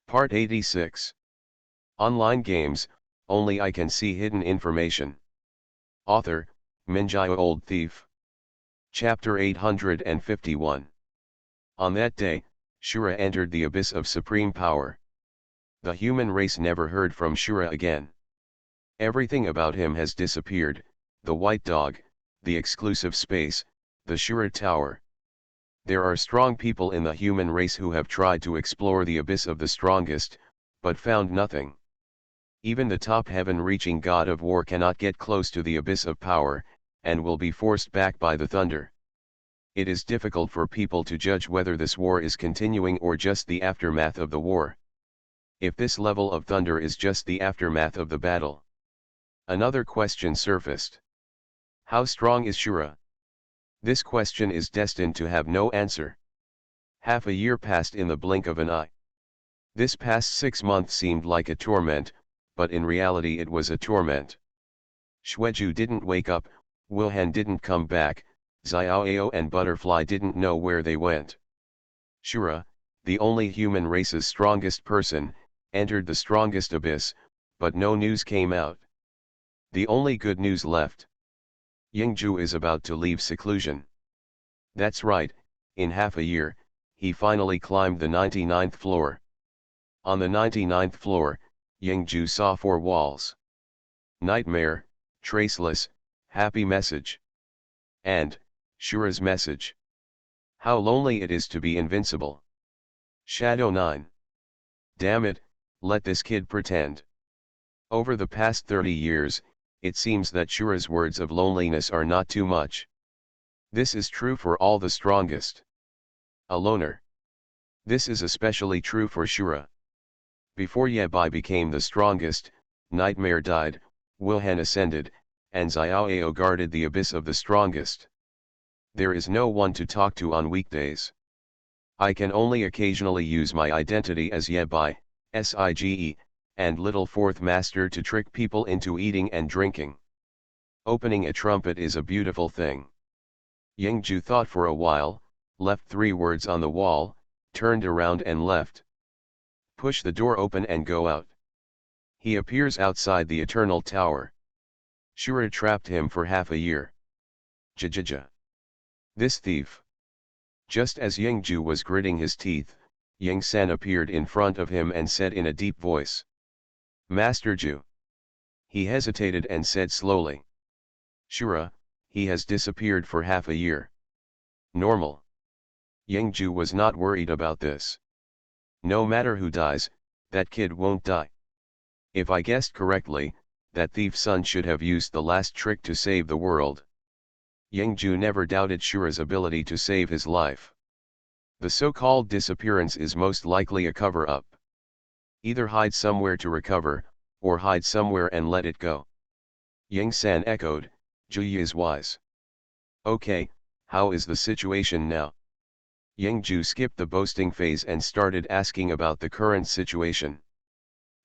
Part 86. Online games, only I can see hidden information. Author, Minjaya Old Thief. Chapter 851. On that day, Shura entered the abyss of supreme power. The human race never heard from Shura again. Everything about him has disappeared, the white dog, the exclusive space, the Shura Tower. There are strong people in the human race who have tried to explore the abyss of the strongest, but found nothing. Even the top heaven-reaching god of war cannot get close to the abyss of power, and will be forced back by the thunder. It is difficult for people to judge whether this war is continuing or just the aftermath of the war. If this level of thunder is just the aftermath of the battle. Another question surfaced. How strong is Shura? This question is destined to have no answer. Half a year passed in the blink of an eye. This past 6 months seemed like a torment, but in reality it was a torment. Xueju didn't wake up, Wilhan didn't come back, Xiaoao and Butterfly didn't know where they went. Shura, the only human race's strongest person, entered the strongest abyss, but no news came out. The only good news left. Yingzhu is about to leave seclusion. That's right, in half a year, he finally climbed the 99th floor. On the 99th floor, Yingzhu saw 4 walls. Nightmare, traceless, happy message. And, Shura's message. How lonely it is to be invincible. Shadow 9. Damn it, let this kid pretend. Over the past 30 years, it seems that Shura's words of loneliness are not too much. This is true for all the strongest. A loner. This is especially true for Shura. Before Yebai became the strongest, Nightmare died, Wilhan ascended, and Xiaoao guarded the abyss of the strongest. There is no one to talk to on weekdays. I can only occasionally use my identity as Yebai, Sige, and Little Fourth Master to trick people into eating and drinking. Opening a trumpet is a beautiful thing. Yingzhu thought for a while, left 3 words on the wall, turned around and left. Push the door open and go out. He appears outside the Eternal Tower. Shura trapped him for half a year. Jajaja. This thief. Just as Yingzhu was gritting his teeth, Yingsan appeared in front of him and said in a deep voice. Master Zhu. He hesitated and said slowly. Shura, he has disappeared for half a year. Normal. Yingzhu was not worried about this. No matter who dies, that kid won't die. If I guessed correctly, that thief's son should have used the last trick to save the world. Yingzhu never doubted Shura's ability to save his life. The so-called disappearance is most likely a cover-up. Either hide somewhere to recover, or hide somewhere and let it go. Yingsan echoed, Zhu is wise. Okay, how is the situation now? Yingzhu skipped the boasting phase and started asking about the current situation.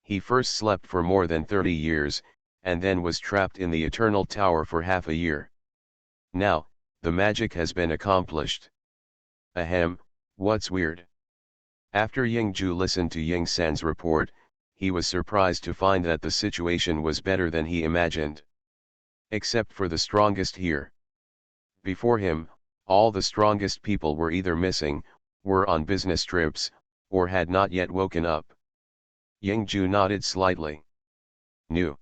He first slept for more than 30 years, and then was trapped in the Eternal Tower for half a year. Now, the magic has been accomplished. Ahem, what's weird? After Yingzhu listened to Yingsan's report, he was surprised to find that the situation was better than he imagined. Except for the strongest here. Before him, all the strongest people were either missing, were on business trips, or had not yet woken up. Yingzhu nodded slightly. New.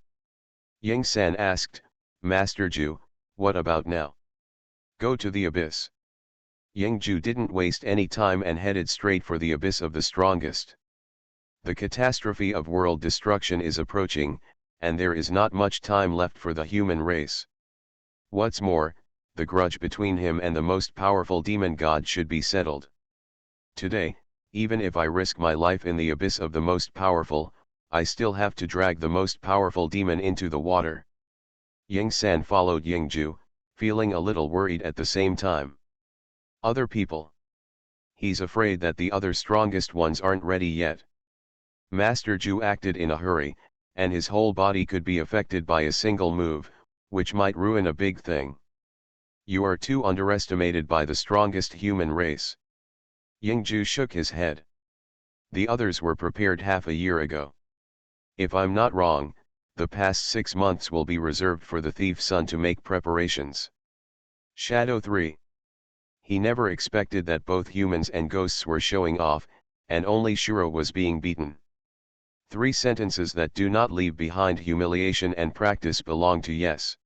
Yingsan asked, Master Zhu, what about now? Go to the abyss. Yingzhu didn't waste any time and headed straight for the abyss of the strongest. The catastrophe of world destruction is approaching, and there is not much time left for the human race. What's more, the grudge between him and the most powerful demon god should be settled. Today, even if I risk my life in the abyss of the most powerful, I still have to drag the most powerful demon into the water. Yingsan followed Yingzhu, feeling a little worried at the same time. Other people. He's afraid that the other strongest ones aren't ready yet. Master Zhu acted in a hurry, and his whole body could be affected by a single move, which might ruin a big thing. You are too underestimated by the strongest human race. Yingzhu shook his head. The others were prepared half a year ago. If I'm not wrong, the past 6 months will be reserved for the thief's son to make preparations. Shadow 3. He never expected that both humans and ghosts were showing off, and only Shura was being beaten. 3 sentences that do not leave behind humiliation and practice belong to Yes.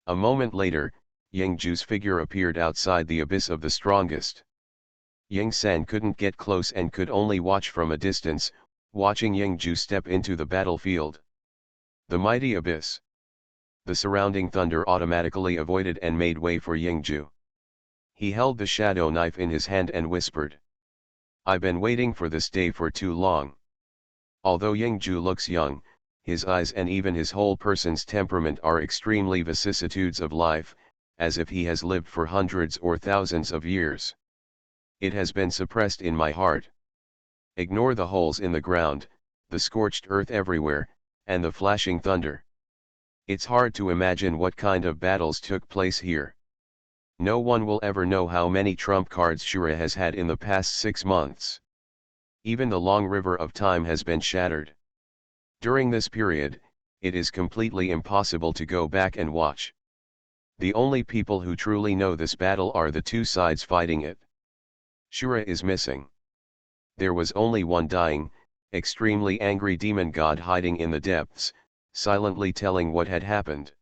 A moment later, Yingju's figure appeared outside the abyss of the strongest. Ying-san couldn't get close and could only watch from a distance, watching Yingju step into the battlefield. The mighty abyss. The surrounding thunder automatically avoided and made way for Yingju. He held the shadow knife in his hand and whispered, "I've been waiting for this day for too long." Although Yingju looks young, his eyes and even his whole person's temperament are extremely vicissitudes of life, as if he has lived for hundreds or thousands of years. It has been suppressed in my heart. Ignore the holes in the ground, the scorched earth everywhere, and the flashing thunder. It's hard to imagine what kind of battles took place here. No one will ever know how many trump cards Shura has had in the past 6 months. Even the long river of time has been shattered. During this period, it is completely impossible to go back and watch. The only people who truly know this battle are the 2 sides fighting it. Shura is missing. There was only one dying, extremely angry demon god hiding in the depths, silently telling what had happened.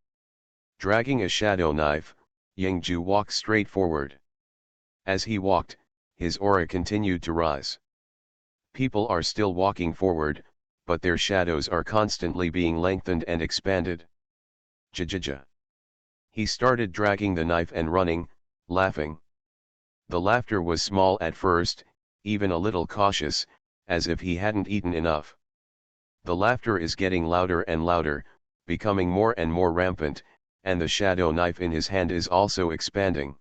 Dragging a shadow knife, Yingju walked straight forward. As he walked, his aura continued to rise. People are still walking forward, but their shadows are constantly being lengthened and expanded. Jajaja. He started dragging the knife and running, laughing. The laughter was small at first, even a little cautious, as if he hadn't eaten enough. The laughter is getting louder and louder, becoming more and more rampant, and the shadow knife in his hand is also expanding.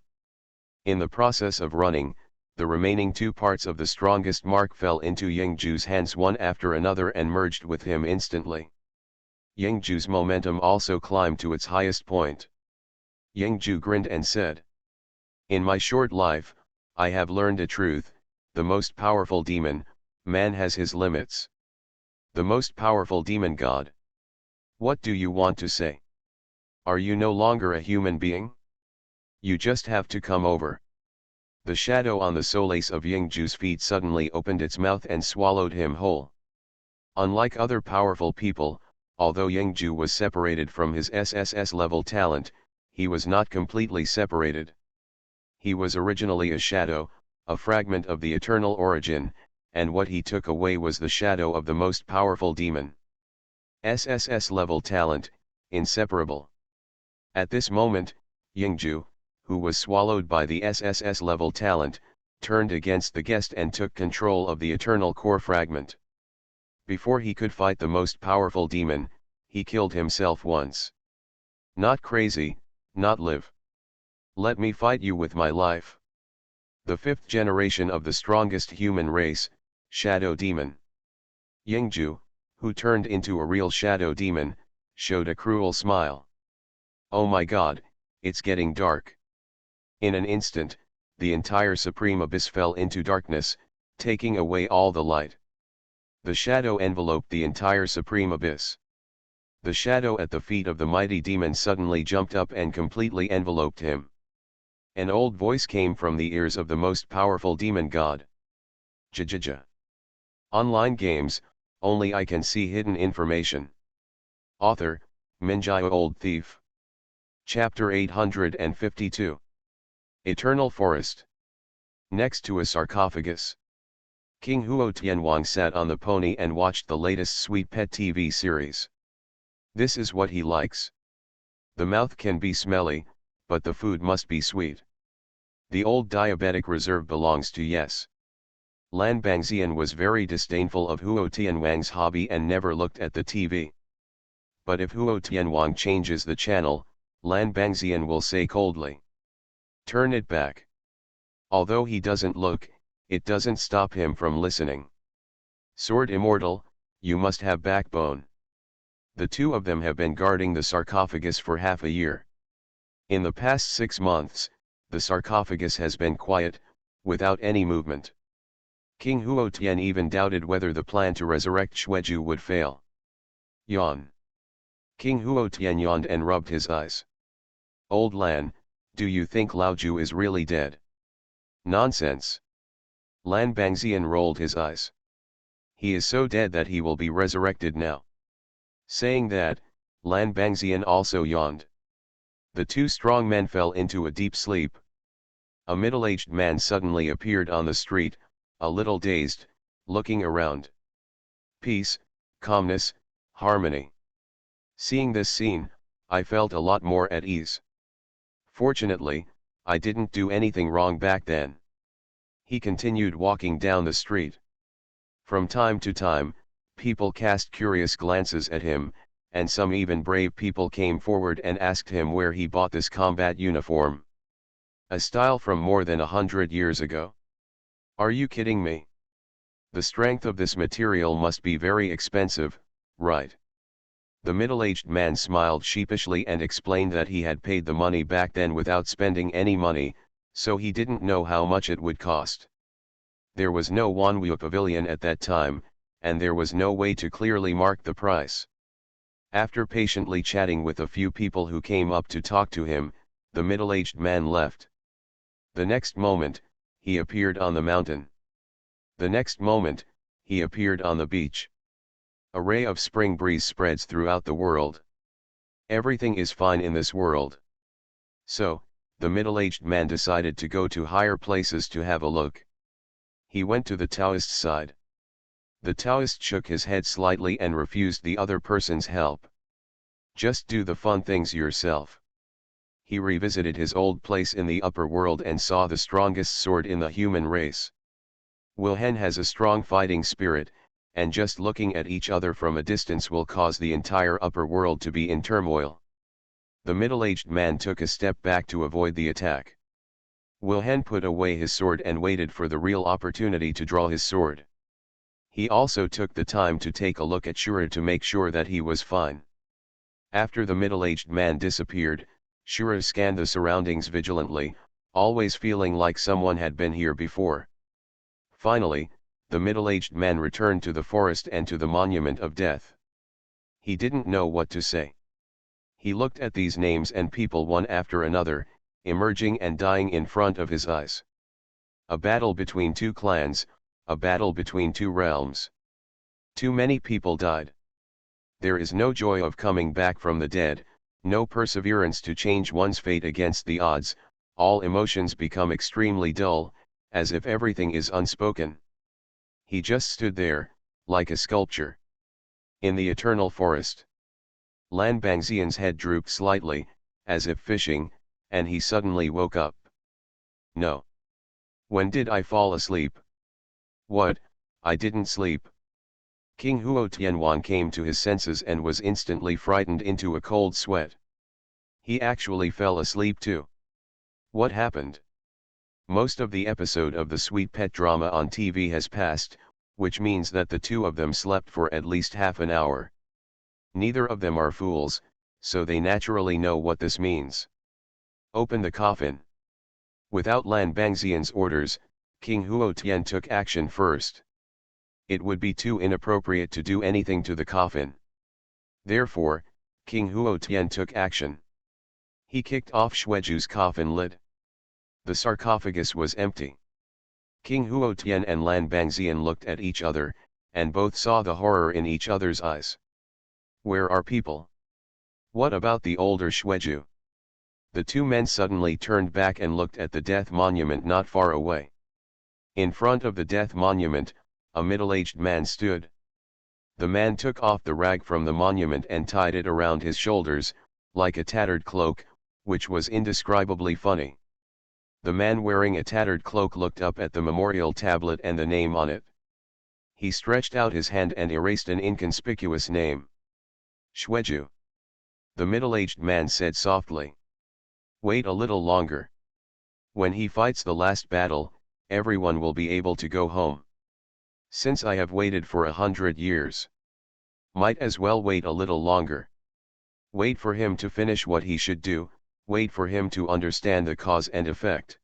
In the process of running, the remaining 2 parts of the strongest mark fell into Yingju's hands one after another and merged with him instantly. Yingju's momentum also climbed to its highest point. Yingju grinned and said, "In my short life, I have learned a truth: the most powerful demon, man, has his limits. The most powerful demon god. What do you want to say? Are you no longer a human being? You just have to come over." The shadow on the solace of Yingju's feet suddenly opened its mouth and swallowed him whole. Unlike other powerful people, although Yingju was separated from his SSS level talent, he was not completely separated. He was originally a shadow, a fragment of the eternal origin, and what he took away was the shadow of the most powerful demon. SSS level talent, inseparable. At this moment, Yingju, who was swallowed by the SSS level talent, turned against the guest and took control of the eternal core fragment. Before he could fight the most powerful demon, he killed himself once. Not crazy, not live. Let me fight you with my life. The 5th generation of the strongest human race, Shadow Demon. Yingju, who turned into a real shadow demon, showed a cruel smile. Oh my god, it's getting dark. In an instant, the entire supreme abyss fell into darkness, taking away all the light. The shadow enveloped the entire supreme abyss. The shadow at the feet of the mighty demon suddenly jumped up and completely enveloped him. An old voice came from the ears of the most powerful demon god. Jajaja. Online games, only I can see hidden information. Author, Minjai Old Thief. Chapter 852. Eternal Forest. Next to a sarcophagus. King Huo Tianwang sat on the pony and watched the latest Sweet Pet TV series. This is what he likes. The mouth can be smelly, but the food must be sweet. The old diabetic reserve belongs to Yes. Lan Bangxian was very disdainful of Huo Tianwang's hobby and never looked at the TV. But if Huo Tianwang changes the channel, Lan Bangxian will say coldly, "Turn it back." Although he doesn't look, it doesn't stop him from listening. Sword Immortal, you must have backbone. The 2 of them have been guarding the sarcophagus for half a year. In the past 6 months, the sarcophagus has been quiet, without any movement. King Huotian even doubted whether the plan to resurrect Xueju would fail. Yawn. King Huotian yawned and rubbed his eyes. Old Lan, do you think Laoju is really dead? Nonsense. Lan Bangxian rolled his eyes. He is so dead that he will be resurrected now. Saying that, Lan Bangxian also yawned. The two strong men fell into a deep sleep. A middle-aged man suddenly appeared on the street, a little dazed, looking around. Peace, calmness, harmony. Seeing this scene, I felt a lot more at ease. Fortunately, I didn't do anything wrong back then. He continued walking down the street. From time to time, people cast curious glances at him, and some even brave people came forward and asked him where he bought this combat uniform. A style from more than 100 years ago. Are you kidding me? The strength of this material must be very expensive, right? The middle-aged man smiled sheepishly and explained that he had paid the money back then without spending any money, so he didn't know how much it would cost. There was no Wanwu pavilion at that time, and there was no way to clearly mark the price. After patiently chatting with a few people who came up to talk to him, the middle-aged man left. The next moment, he appeared on the mountain. The next moment, he appeared on the beach. A ray of spring breeze spreads throughout the world. Everything is fine in this world. So, the middle-aged man decided to go to higher places to have a look. He went to the Taoist side. The Taoist shook his head slightly and refused the other person's help. Just do the fun things yourself. He revisited his old place in the upper world and saw the strongest sword in the human race. Wilhen has a strong fighting spirit, and just looking at each other from a distance will cause the entire upper world to be in turmoil. The middle-aged man took a step back to avoid the attack. Wilhen put away his sword and waited for the real opportunity to draw his sword. He also took the time to take a look at Shura to make sure that he was fine. After the middle-aged man disappeared, Shura scanned the surroundings vigilantly, always feeling like someone had been here before. Finally, the middle-aged man returned to the forest and to the monument of death. He didn't know what to say. He looked at these names and people one after another, emerging and dying in front of his eyes. A battle between two clans, a battle between two realms. Too many people died. There is no joy of coming back from the dead, no perseverance to change one's fate against the odds, all emotions become extremely dull, as if everything is unspoken. He just stood there, like a sculpture. In the eternal forest. Lan Bangxian's head drooped slightly, as if fishing, and he suddenly woke up. No. When did I fall asleep? What, I didn't sleep. King Huo Tianwan came to his senses and was instantly frightened into a cold sweat. He actually fell asleep too. What happened? Most of the episode of the sweet pet drama on TV has passed, which means that the two of them slept for at least half an hour. Neither of them are fools, so they naturally know what this means. Open the coffin. Without Lan Bangxian's orders, King Huo Tian took action first. It would be too inappropriate to do anything to the coffin. Therefore, King Huo Tian took action. He kicked off Xueju's coffin lid. The sarcophagus was empty. King Huo Tian and Lan Bangxian looked at each other, and both saw the horror in each other's eyes. Where are people? What about the older Xueju? The two men suddenly turned back and looked at the death monument not far away. In front of the death monument, a middle-aged man stood. The man took off the rag from the monument and tied it around his shoulders, like a tattered cloak, which was indescribably funny. The man wearing a tattered cloak looked up at the memorial tablet and the name on it. He stretched out his hand and erased an inconspicuous name. Xueju. The middle-aged man said softly. Wait a little longer. When he fights the last battle, everyone will be able to go home. Since I have waited for 100 years. Might as well wait a little longer. Wait for him to finish what he should do, wait for him to understand the cause and effect.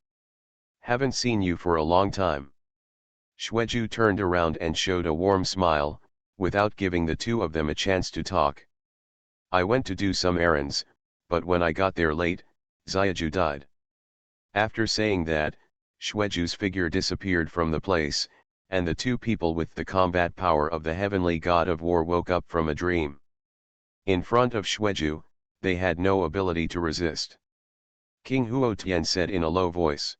Haven't seen you for a long time. Xueju turned around and showed a warm smile, without giving the two of them a chance to talk. I went to do some errands, but when I got there late, Xiaju died. After saying that, Xueju's figure disappeared from the place, and the two people with the combat power of the heavenly god of war woke up from a dream. In front of Xueju, they had no ability to resist. King Huotian said in a low voice.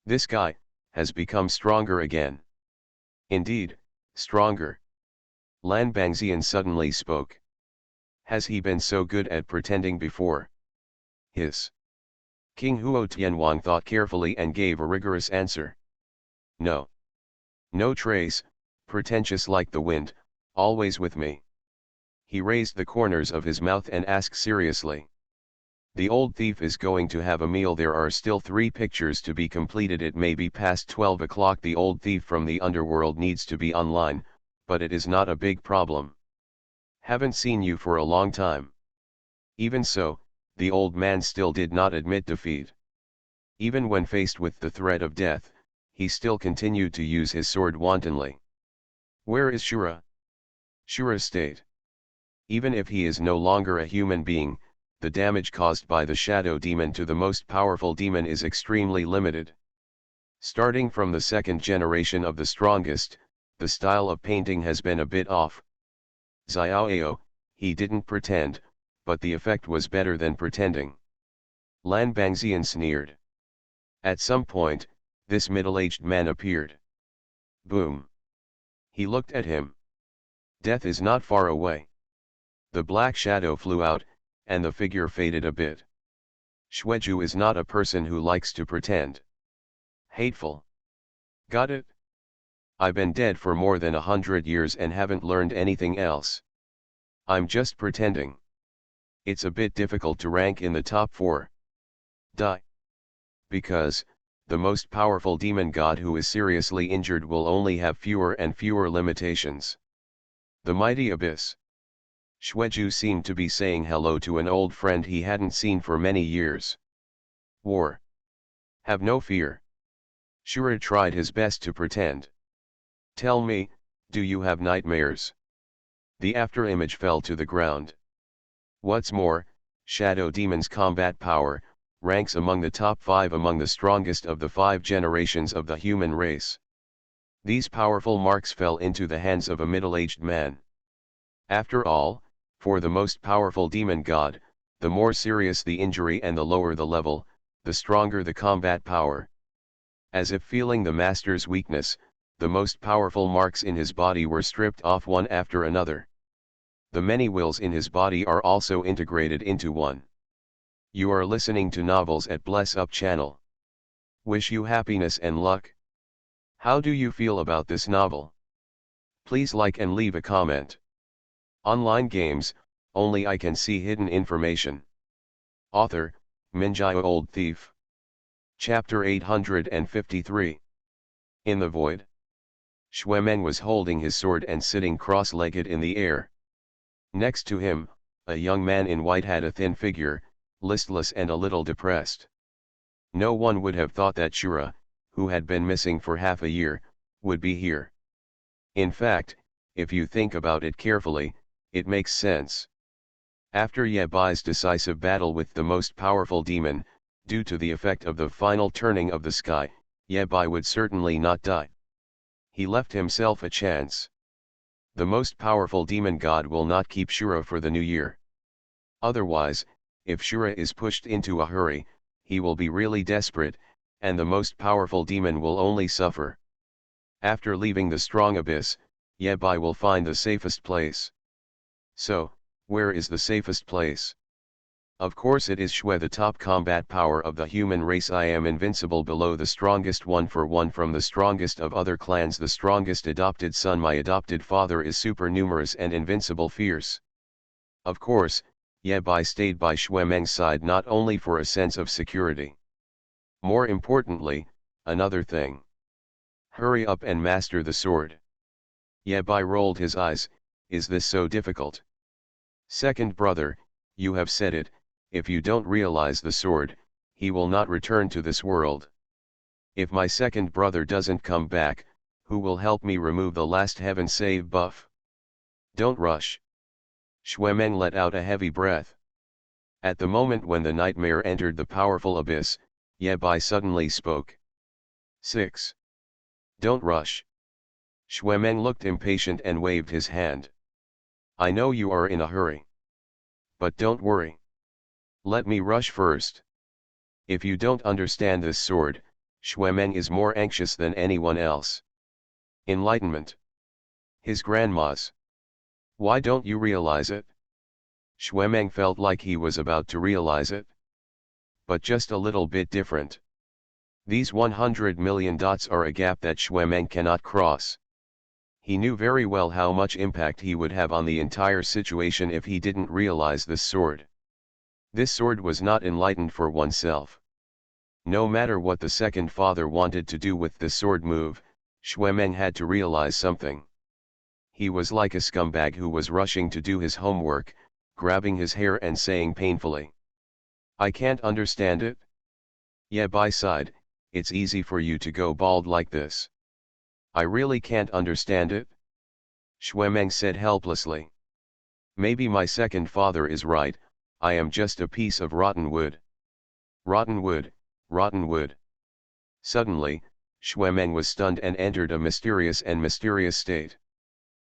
This guy has become stronger again. Indeed, stronger. Lan Bangxian suddenly spoke. Has he been so good at pretending before? His. King Huo Tianwang thought carefully and gave a rigorous answer. No. No trace, pretentious like the wind, always with me. He raised the corners of his mouth and asked seriously. The old thief is going to have a meal. There are still 3 pictures to be completed. It may be past 12 o'clock. The old thief from the underworld needs to be online, but it is not a big problem. Haven't seen you for a long time. Even so, the old man still did not admit defeat. Even when faced with the threat of death, he still continued to use his sword wantonly. Where is Shura? Shura stayed. Even if he is no longer a human being, the damage caused by the shadow demon to the most powerful demon is extremely limited. Starting from the 2nd generation of the strongest, the style of painting has been a bit off. Xiaoao, he didn't pretend, but the effect was better than pretending. Lan Bangxian sneered. At some point, this middle-aged man appeared. Boom. He looked at him. Death is not far away. The black shadow flew out, and the figure faded a bit. Xueju is not a person who likes to pretend. Hateful. Got it? I've been dead for more than 100 years and haven't learned anything else. I'm just pretending. It's a bit difficult to rank in the top 4. Die. Because, the most powerful demon god who is seriously injured will only have fewer and fewer limitations. The mighty abyss. Xueju seemed to be saying hello to an old friend he hadn't seen for many years. War. Have no fear. Shura tried his best to pretend. Tell me, do you have nightmares? The afterimage fell to the ground. What's more, Shadow Demon's combat power ranks among the top 5 among the strongest of the 5 generations of the human race. These powerful marks fell into the hands of a middle-aged man. After all, for the most powerful demon god, the more serious the injury and the lower the level, the stronger the combat power. As if feeling the master's weakness, the most powerful marks in his body were stripped off one after another. The many wills in his body are also integrated into one. You are listening to Novels at Bless Up channel. Wish you happiness and luck. How do you feel about this novel? Please like and leave a comment. Online games, only I can see hidden information. Author, Minjai Old Thief. Chapter 853. In the Void. Xuemeng was holding his sword and sitting cross-legged in the air. Next to him, a young man in white had a thin figure, listless and a little depressed. No one would have thought that Shura, who had been missing for half a year, would be here. In fact, if you think about it carefully, it makes sense. After Ye Bai's decisive battle with the most powerful demon, due to the effect of the final turning of the sky, Ye Bai would certainly not die. He left himself a chance. The most powerful demon god will not keep Shura for the new year. Otherwise, if Shura is pushed into a hurry, he will be really desperate, and the most powerful demon will only suffer. After leaving the strong abyss, Ye Bai will find the safest place. So, where is the safest place? Of course it is Xue, the top combat power of the human race. I am invincible below the strongest, 1 for 1 from the strongest of other clans, the strongest adopted son. My adopted father is supernumerous and invincible fierce. Of course, Ye Bai stayed by Xuemeng's side not only for a sense of security. More importantly, another thing. Hurry up and master the sword. Ye Bai rolled his eyes. Is this so difficult? Second brother, you have said it, if you don't realize the sword, he will not return to this world. If my second brother doesn't come back, Who will help me remove the last heaven save buff? Don't rush. Xuemeng let out a heavy breath. At the moment when the nightmare entered the powerful abyss, Ye Bai suddenly spoke. 6. Don't rush. Xuemeng looked impatient and waved his hand. I know you are in a hurry. But don't worry. Let me rush first. If you don't understand this sword, Xuemeng is more anxious than anyone else. Enlightenment. His grandma's. Why don't you realize it? Xuemeng felt like he was about to realize it. But just a little bit different. These 100 million dots are a gap that Xuemeng cannot cross. He knew very well how much impact he would have on the entire situation if he didn't realize this sword. This sword was not enlightened for oneself. No matter what the second father wanted to do with the sword move, Xuemeng had to realize something. He was like a scumbag who was rushing to do his homework, grabbing his hair and saying painfully, I can't understand it. Yeah, by side, it's easy for you to go bald like this. I really can't understand it. Xuemeng said helplessly. Maybe my second father is right, I am just a piece of rotten wood. Rotten wood, rotten wood. Suddenly, Xuemeng was stunned and entered a mysterious state.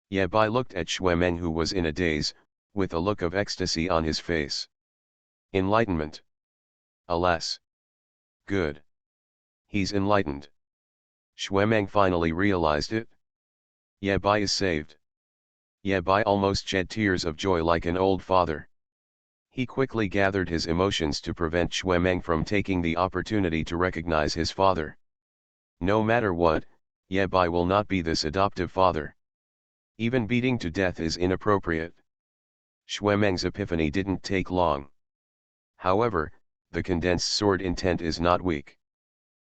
Ye Bai looked at Xuemeng who was in a daze, with a look of ecstasy on his face. Enlightenment. Alas. Good. He's enlightened. Xuemeng finally realized it. Ye Bai is saved. Ye Bai almost shed tears of joy like an old father. He quickly gathered his emotions to prevent Xuemeng from taking the opportunity to recognize his father. No matter what, Ye Bai will not be this adoptive father. Even beating to death is inappropriate. Xuemeng's epiphany didn't take long. However, the condensed sword intent is not weak.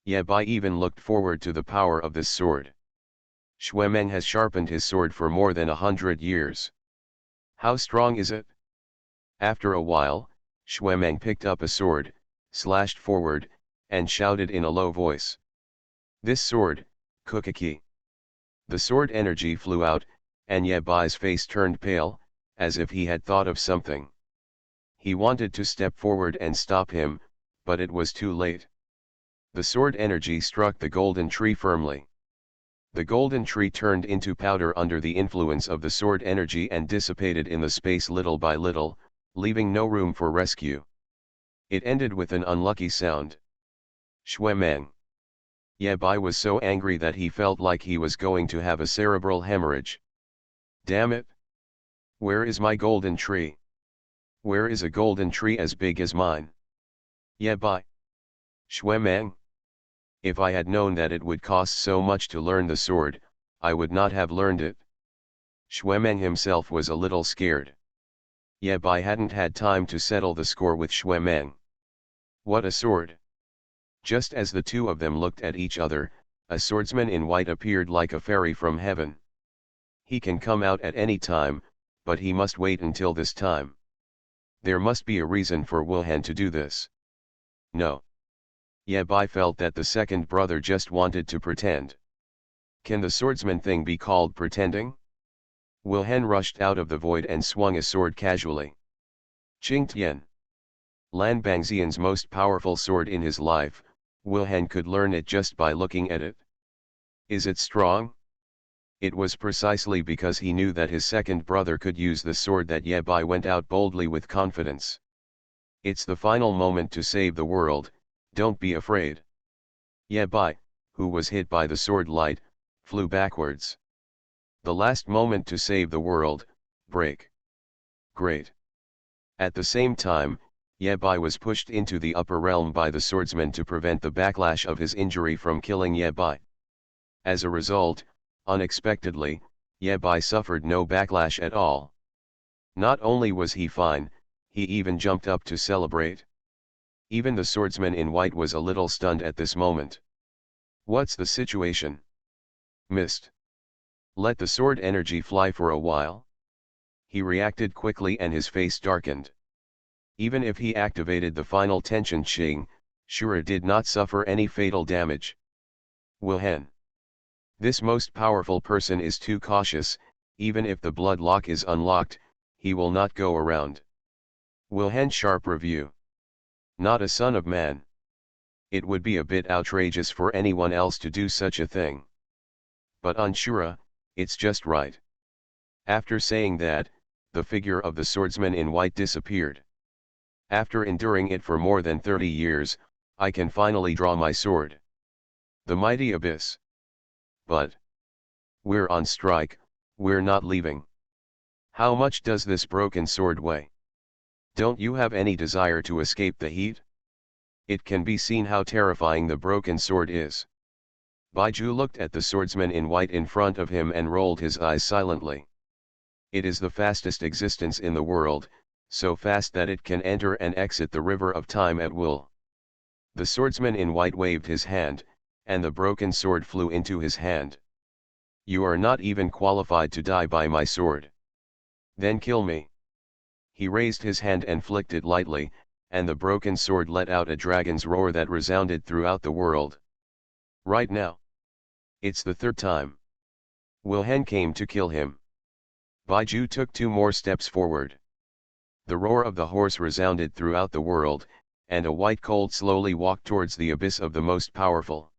Ye Bai even looked forward to the power of this sword. Xuemeng has sharpened his sword for more than 100 years. How strong is it? After a while, Xuemeng picked up a sword, slashed forward, and shouted in a low voice. This sword, Kukaki. The sword energy flew out, and Ye Bai's face turned pale, as if he had thought of something. He wanted to step forward and stop him, but it was too late. The sword energy struck the golden tree firmly. The golden tree turned into powder under the influence of the sword energy and dissipated in the space little by little, leaving no room for rescue. It ended with an unlucky sound. Xuemeng. Ye Bai was so angry that he felt like he was going to have a cerebral hemorrhage. Damn it! Where is my golden tree? Where is a golden tree as big as mine? Ye Bai. Xuemeng. If I had known that it would cost so much to learn the sword, I would not have learned it. Xuemeng himself was a little scared. Ye Bai hadn't had time to settle the score with Xuemeng. What a sword! Just as the two of them looked at each other, a swordsman in white appeared like a fairy from heaven. He can come out at any time, but he must wait until this time. There must be a reason for Wuhan to do this. No. Ye Bai felt that the second brother just wanted to pretend. Can the swordsman thing be called pretending? Wuhan rushed out of the void and swung a sword casually. Qingtian. Lan Bangxian's most powerful sword in his life, Wuhan could learn it just by looking at it. Is it strong? It was precisely because he knew that his second brother could use the sword that Ye Bai went out boldly with confidence. It's the final moment to save the world, don't be afraid. Ye Bai, who was hit by the sword light, flew backwards. The last moment to save the world, break. Great. At the same time, Ye Bai was pushed into the upper realm by the swordsman to prevent the backlash of his injury from killing Ye Bai. As a result, unexpectedly, Ye Bai suffered no backlash at all. Not only was he fine, he even jumped up to celebrate. Even the swordsman in white was a little stunned at this moment. What's the situation? Missed. Let the sword energy fly for a while. He reacted quickly and his face darkened. Even if he activated the final tension Qing, Shura did not suffer any fatal damage. Wuhan. This most powerful person is too cautious, even if the blood lock is unlocked, he will not go around. Wilhelm Sharp review. Not a son of man. It would be a bit outrageous for anyone else to do such a thing. But on Shura, it's just right. After saying that, the figure of the swordsman in white disappeared. After enduring it for more than 30 years, I can finally draw my sword. The mighty abyss. But we're on strike, we're not leaving. How much does this broken sword weigh? Don't you have any desire to escape the heat? It can be seen how terrifying the broken sword is. Baiju looked at the swordsman in white in front of him and rolled his eyes silently. It is the fastest existence in the world, so fast that it can enter and exit the river of time at will. The swordsman in white waved his hand, and the broken sword flew into his hand. You are not even qualified to die by my sword. Then kill me. He raised his hand and flicked it lightly, and the broken sword let out a dragon's roar that resounded throughout the world. Right now. It's the third time. Wilhelm came to kill him. Baiju took 2 more steps forward. The roar of the horse resounded throughout the world, and a white colt slowly walked towards the abyss of the most powerful.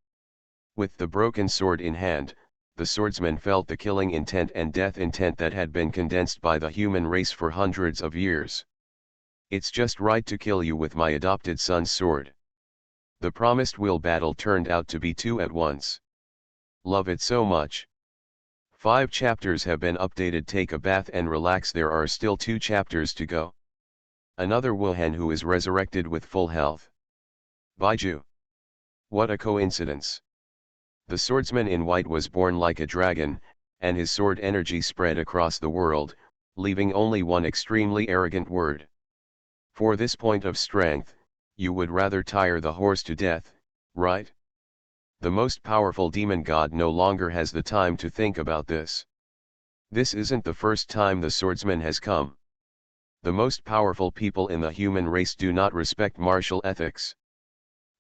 With the broken sword in hand, the swordsman felt the killing intent and death intent that had been condensed by the human race for hundreds of years. It's just right to kill you with my adopted son's sword. The promised will battle turned out to be 2 at once. Love it so much. 5 chapters have been updated. Take a bath and relax. There are still 2 chapters to go. Another Wilhelm who is resurrected with full health. Baiju. What a coincidence. The swordsman in white was born like a dragon, and his sword energy spread across the world, leaving only one extremely arrogant word. For this point of strength, you would rather tire the horse to death, right? The most powerful demon god no longer has the time to think about this. This isn't the first time the swordsman has come. The most powerful people in the human race do not respect martial ethics.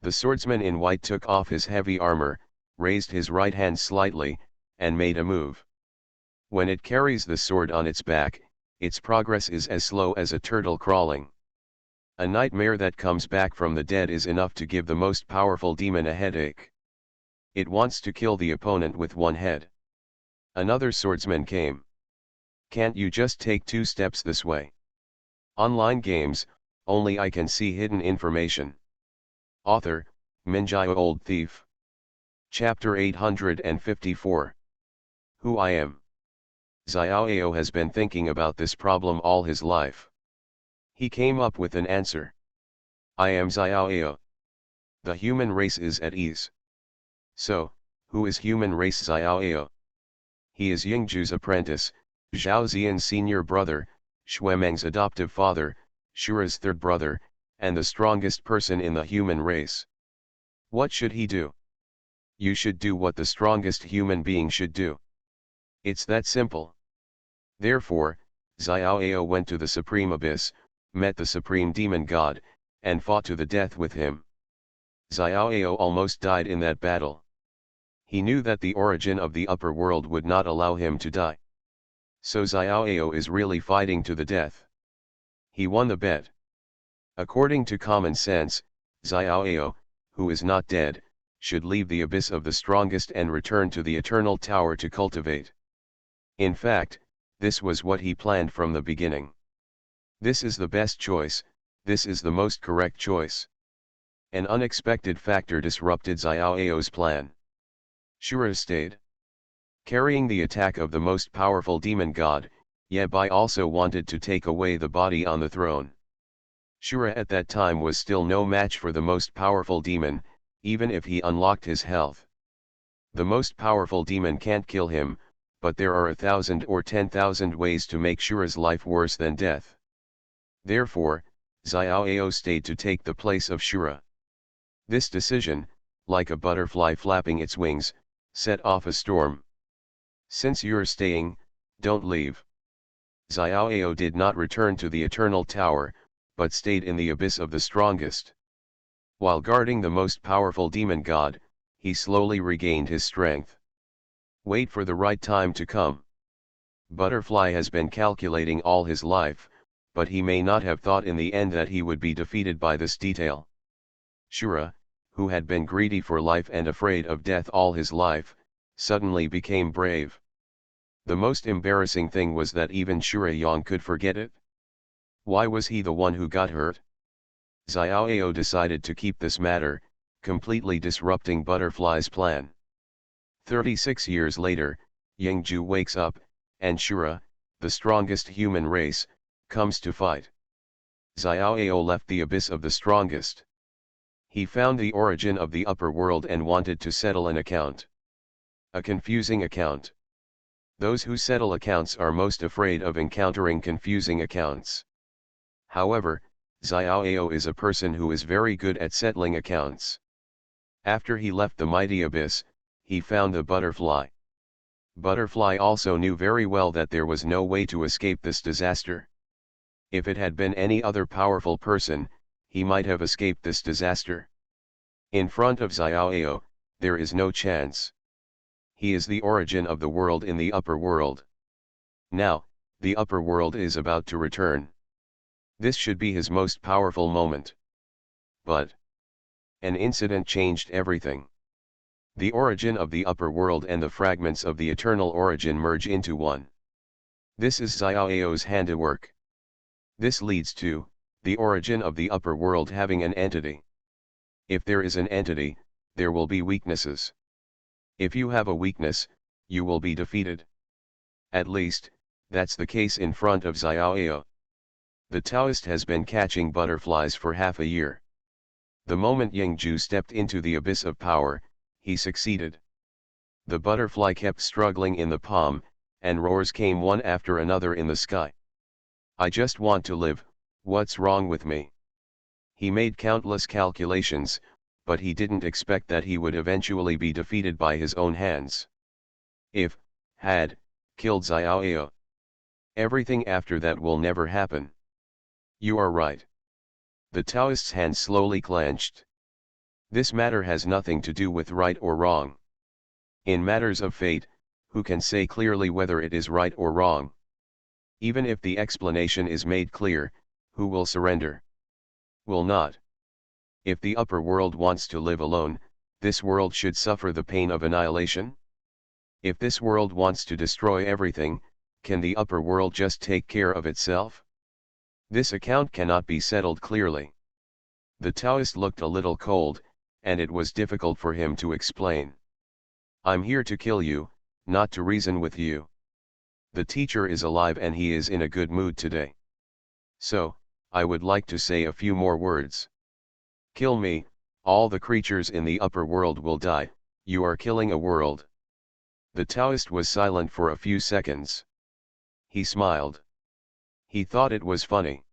The swordsman in white took off his heavy armor, raised his right hand slightly, and made a move. When it carries the sword on its back, its progress is as slow as a turtle crawling. A nightmare that comes back from the dead is enough to give the most powerful demon a headache. It wants to kill the opponent with one head. Another swordsman came. Can't you just take 2 steps this way? Online games, only I can see hidden information. Author, Minjio Old Thief. Chapter 854. Who I am. Xiaoyao has been thinking about this problem all his life. He came up with an answer. I am Xiaoyao. The human race is at ease. So, who is human race Xiaoyao? He is Yingju's apprentice, Zhao Ziyan's senior brother, Xuemeng's adoptive father, Shura's third brother, and the strongest person in the human race. What should he do? You should do what the strongest human being should do. It's that simple. Therefore, Xiaoyao went to the Supreme Abyss, met the Supreme Demon God, and fought to the death with him. Xiaoyao almost died in that battle. He knew that the origin of the upper world would not allow him to die. So Xiaoyao is really fighting to the death. He won the bet. According to common sense, Xiaoyao, who is not dead, should leave the abyss of the strongest and return to the eternal tower to cultivate. In fact, this was what he planned from the beginning. This is the best choice, this is the most correct choice. An unexpected factor disrupted Xiaoyao's plan. Shura stayed. Carrying the attack of the most powerful demon god, Ye Bai also wanted to take away the body on the throne. Shura at that time was still no match for the most powerful demon, even if he unlocked his health. The most powerful demon can't kill him, but there are 1,000 or 10,000 ways to make Shura's life worse than death. Therefore, Xiaoyao stayed to take the place of Shura. This decision, like a butterfly flapping its wings, set off a storm. Since you're staying, don't leave. Xiaoyao did not return to the eternal tower, but stayed in the abyss of the strongest. While guarding the most powerful demon god, he slowly regained his strength. Wait for the right time to come. Butterfly has been calculating all his life, but he may not have thought in the end that he would be defeated by this detail. Shura, who had been greedy for life and afraid of death all his life, suddenly became brave. The most embarrassing thing was that even Shura Yang could forget it. Why was he the one who got hurt? Xiaoyao decided to keep this matter, completely disrupting Butterfly's plan. 36 years later, Yingju wakes up, and Shura, the strongest human race, comes to fight. Xiaoyao left the abyss of the strongest. He found the origin of the upper world and wanted to settle an account. A confusing account. Those who settle accounts are most afraid of encountering confusing accounts. However, Xiaoyao is a person who is very good at settling accounts. After he left the mighty abyss, he found the butterfly. Butterfly also knew very well that there was no way to escape this disaster. If it had been any other powerful person, he might have escaped this disaster. In front of Xiaoyao, there is no chance. He is the origin of the world in the upper world. Now, the upper world is about to return. This should be his most powerful moment. But an incident changed everything. The origin of the upper world and the fragments of the eternal origin merge into one. This is Xiaoyao's handiwork. This leads to the origin of the upper world having an entity. If there is an entity, there will be weaknesses. If you have a weakness, you will be defeated. At least, that's the case in front of Xiaoyao. The Taoist has been catching butterflies for half a year. The moment Yingju stepped into the abyss of power, he succeeded. The butterfly kept struggling in the palm, and roars came one after another in the sky. I just want to live, what's wrong with me? He made countless calculations, but he didn't expect that he would eventually be defeated by his own hands. If, had, killed Xiaoyao. Everything after that will never happen. You are right. The Taoist's hands slowly clenched. This matter has nothing to do with right or wrong. In matters of fate, who can say clearly whether it is right or wrong? Even if the explanation is made clear, who will surrender? Will not. If the upper world wants to live alone, this world should suffer the pain of annihilation? If this world wants to destroy everything, can the upper world just take care of itself? This account cannot be settled clearly. The Taoist looked a little cold, and it was difficult for him to explain. I'm here to kill you, not to reason with you. The teacher is alive and he is in a good mood today. So, I would like to say a few more words. Kill me, all the creatures in the upper world will die, you are killing a world. The Taoist was silent for a few seconds. He smiled. He thought it was funny.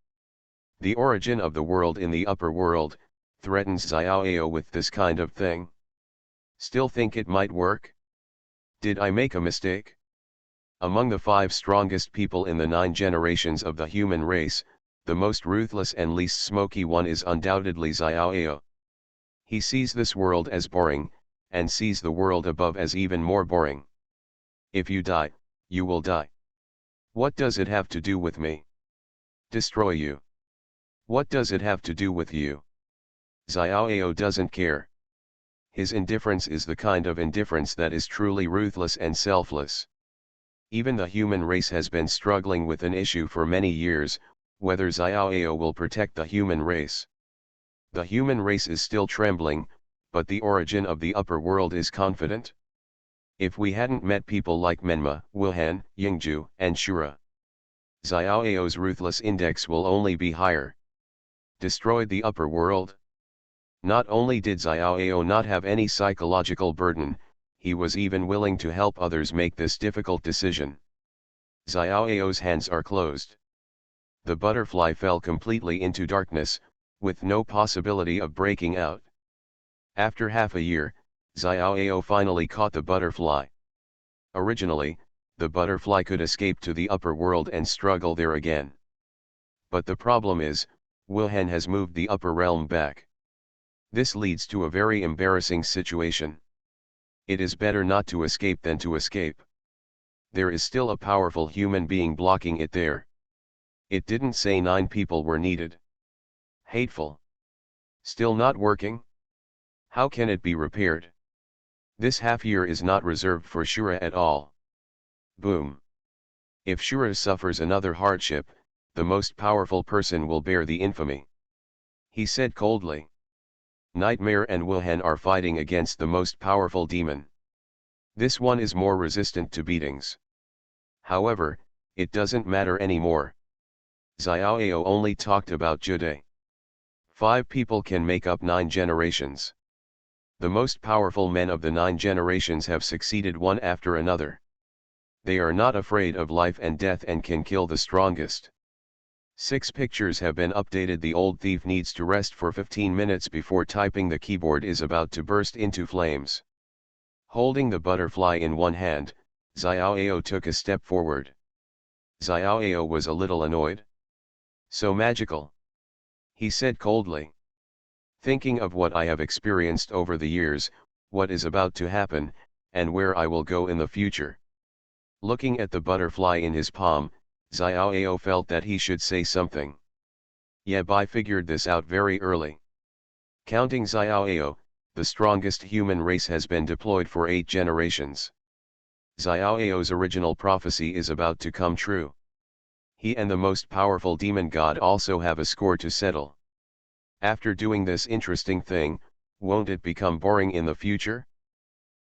The origin of the world in the upper world, threatens Xiaoyao with this kind of thing. Still think it might work? Did I make a mistake? Among the 5 strongest people in the 9 generations of the human race, the most ruthless and least smoky one is undoubtedly Xiaoyao. He sees this world as boring, and sees the world above as even more boring. If you die, you will die. What does it have to do with me? Destroy you. What does it have to do with you? Xiaoyao doesn't care. His indifference is the kind of indifference that is truly ruthless and selfless. Even the human race has been struggling with an issue for many years, whether Xiaoyao will protect the human race. The human race is still trembling, but the origin of the upper world is confident. If we hadn't met people like Menma, Wuhan, Yingju, and Shura, Xiaoyao's ruthless index will only be higher. Destroyed the upper world? Not only did Xiaoyao not have any psychological burden, he was even willing to help others make this difficult decision. Xiaoyao's hands are closed. The butterfly fell completely into darkness, with no possibility of breaking out. After half a year, Xiaoyao finally caught the butterfly. Originally, the butterfly could escape to the upper world and struggle there again. But the problem is, Wuhan has moved the upper realm back. This leads to a very embarrassing situation. It is better not to escape than to escape. There is still a powerful human being blocking it there. It didn't say 9 people were needed. Hateful. Still not working? How can it be repaired? This half-year is not reserved for Shura at all. Boom. If Shura suffers another hardship, the most powerful person will bear the infamy. He said coldly. Nightmare and Wilhelm are fighting against the most powerful demon. This one is more resistant to beatings. However, it doesn't matter anymore. Xiaoyao only talked about Jude. 5 people can make up 9 generations. The most powerful men of the 9 generations have succeeded one after another. They are not afraid of life and death and can kill the strongest. 6 pictures have been updated. The old thief needs to rest for 15 minutes before typing. The keyboard is about to burst into flames. Holding the butterfly in one hand, Xiaoyao took a step forward. Xiaoyao was a little annoyed. So magical, he said coldly. Thinking of what I have experienced over the years, what is about to happen, and where I will go in the future. Looking at the butterfly in his palm, Xiaoyao felt that he should say something. Yabai figured this out very early. Counting Xiaoyao, the strongest human race has been deployed for 8 generations. Xiaoyao's original prophecy is about to come true. He and the most powerful demon god also have a score to settle. After doing this interesting thing, won't it become boring in the future?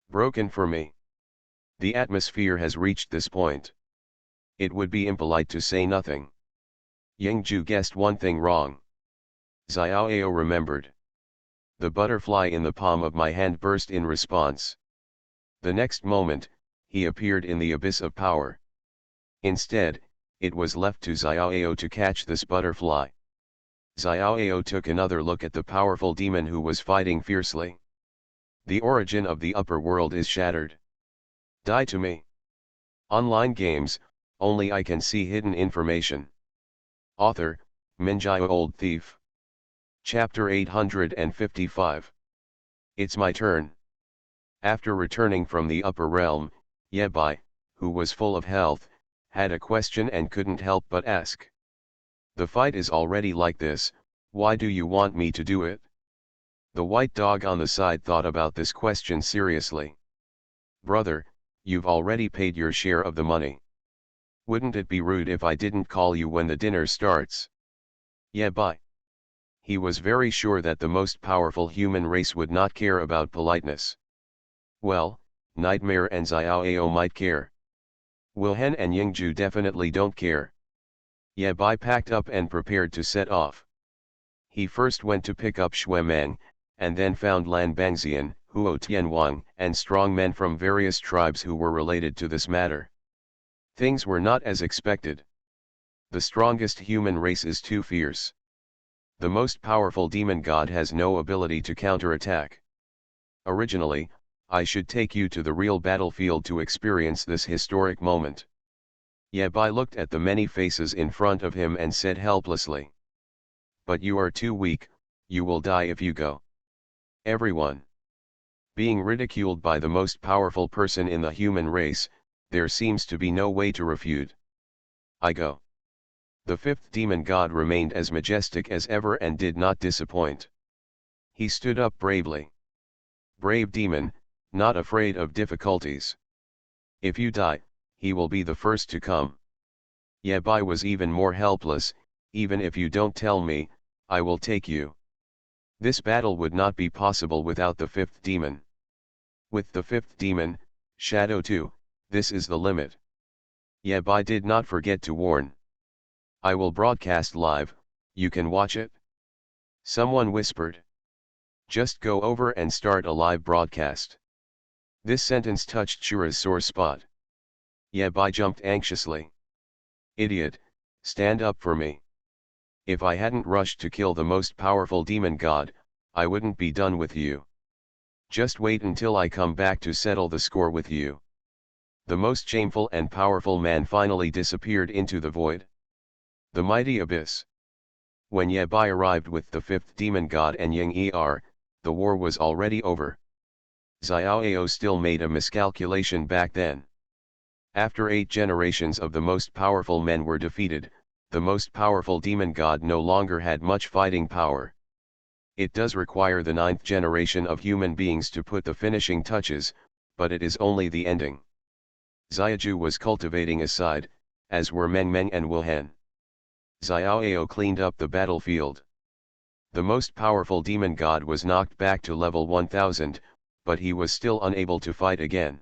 Broken for me. The atmosphere has reached this point. It would be impolite to say nothing. Yingju guessed one thing wrong. Xiaoyao remembered. The butterfly in the palm of my hand burst in response. The next moment, he appeared in the abyss of power. Instead, it was left to Xiaoyao to catch this butterfly. Xiaoyao took another look at the powerful demon who was fighting fiercely. The origin of the upper world is shattered. Die to me. Online games, only I can see hidden information. Author, Minjio Old Thief. Chapter 855. It's my turn. After returning from the upper realm, Yebai, who was full of health, had a question and couldn't help but ask. The fight is already like this, why do you want me to do it? The white dog on the side thought about this question seriously. Brother, you've already paid your share of the money. Wouldn't it be rude if I didn't call you when the dinner starts? Yebai. He was very sure that the most powerful human race would not care about politeness. Well, Nightmare and Xiaoyao might care. Wilhelm and Yingju definitely don't care. Yabai packed up and prepared to set off. He first went to pick up Xuemeng, and then found Lan Bangxian, Huo Tianwang, and strong men from various tribes who were related to this matter. Things were not as expected. The strongest human race is too fierce. The most powerful demon god has no ability to counterattack. Originally, I should take you to the real battlefield to experience this historic moment. Yabai looked at the many faces in front of him and said helplessly. But you are too weak, you will die if you go. Everyone. Being ridiculed by the most powerful person in the human race, there seems to be no way to refute. I go. The 5th demon god remained as majestic as ever and did not disappoint. He stood up bravely. Brave demon, not afraid of difficulties. If you die, he will be the first to come. Yabai was even more helpless. Even if you don't tell me, I will take you. This battle would not be possible without the 5th demon. With the 5th demon, Shadow 2, this is the limit. Yabai did not forget to warn. I will broadcast live, you can watch it? Someone whispered. Just go over and start a live broadcast. This sentence touched Shura's sore spot. Yabai jumped anxiously. Idiot, stand up for me. If I hadn't rushed to kill the most powerful demon god, I wouldn't be done with you. Just wait until I come back to settle the score with you. The most shameful and powerful man finally disappeared into the void. The mighty abyss. When Yabai arrived with the 5th demon god and Ying Er, the war was already over. Xiaoao still made a miscalculation back then. After 8 generations of the most powerful men were defeated, the most powerful demon god no longer had much fighting power. It does require the 9th generation of human beings to put the finishing touches, but it is only the ending. Xiaju was cultivating aside, as were Meng Meng and Wuhan. Xiaoao cleaned up the battlefield. The most powerful demon god was knocked back to level 1000, but he was still unable to fight again.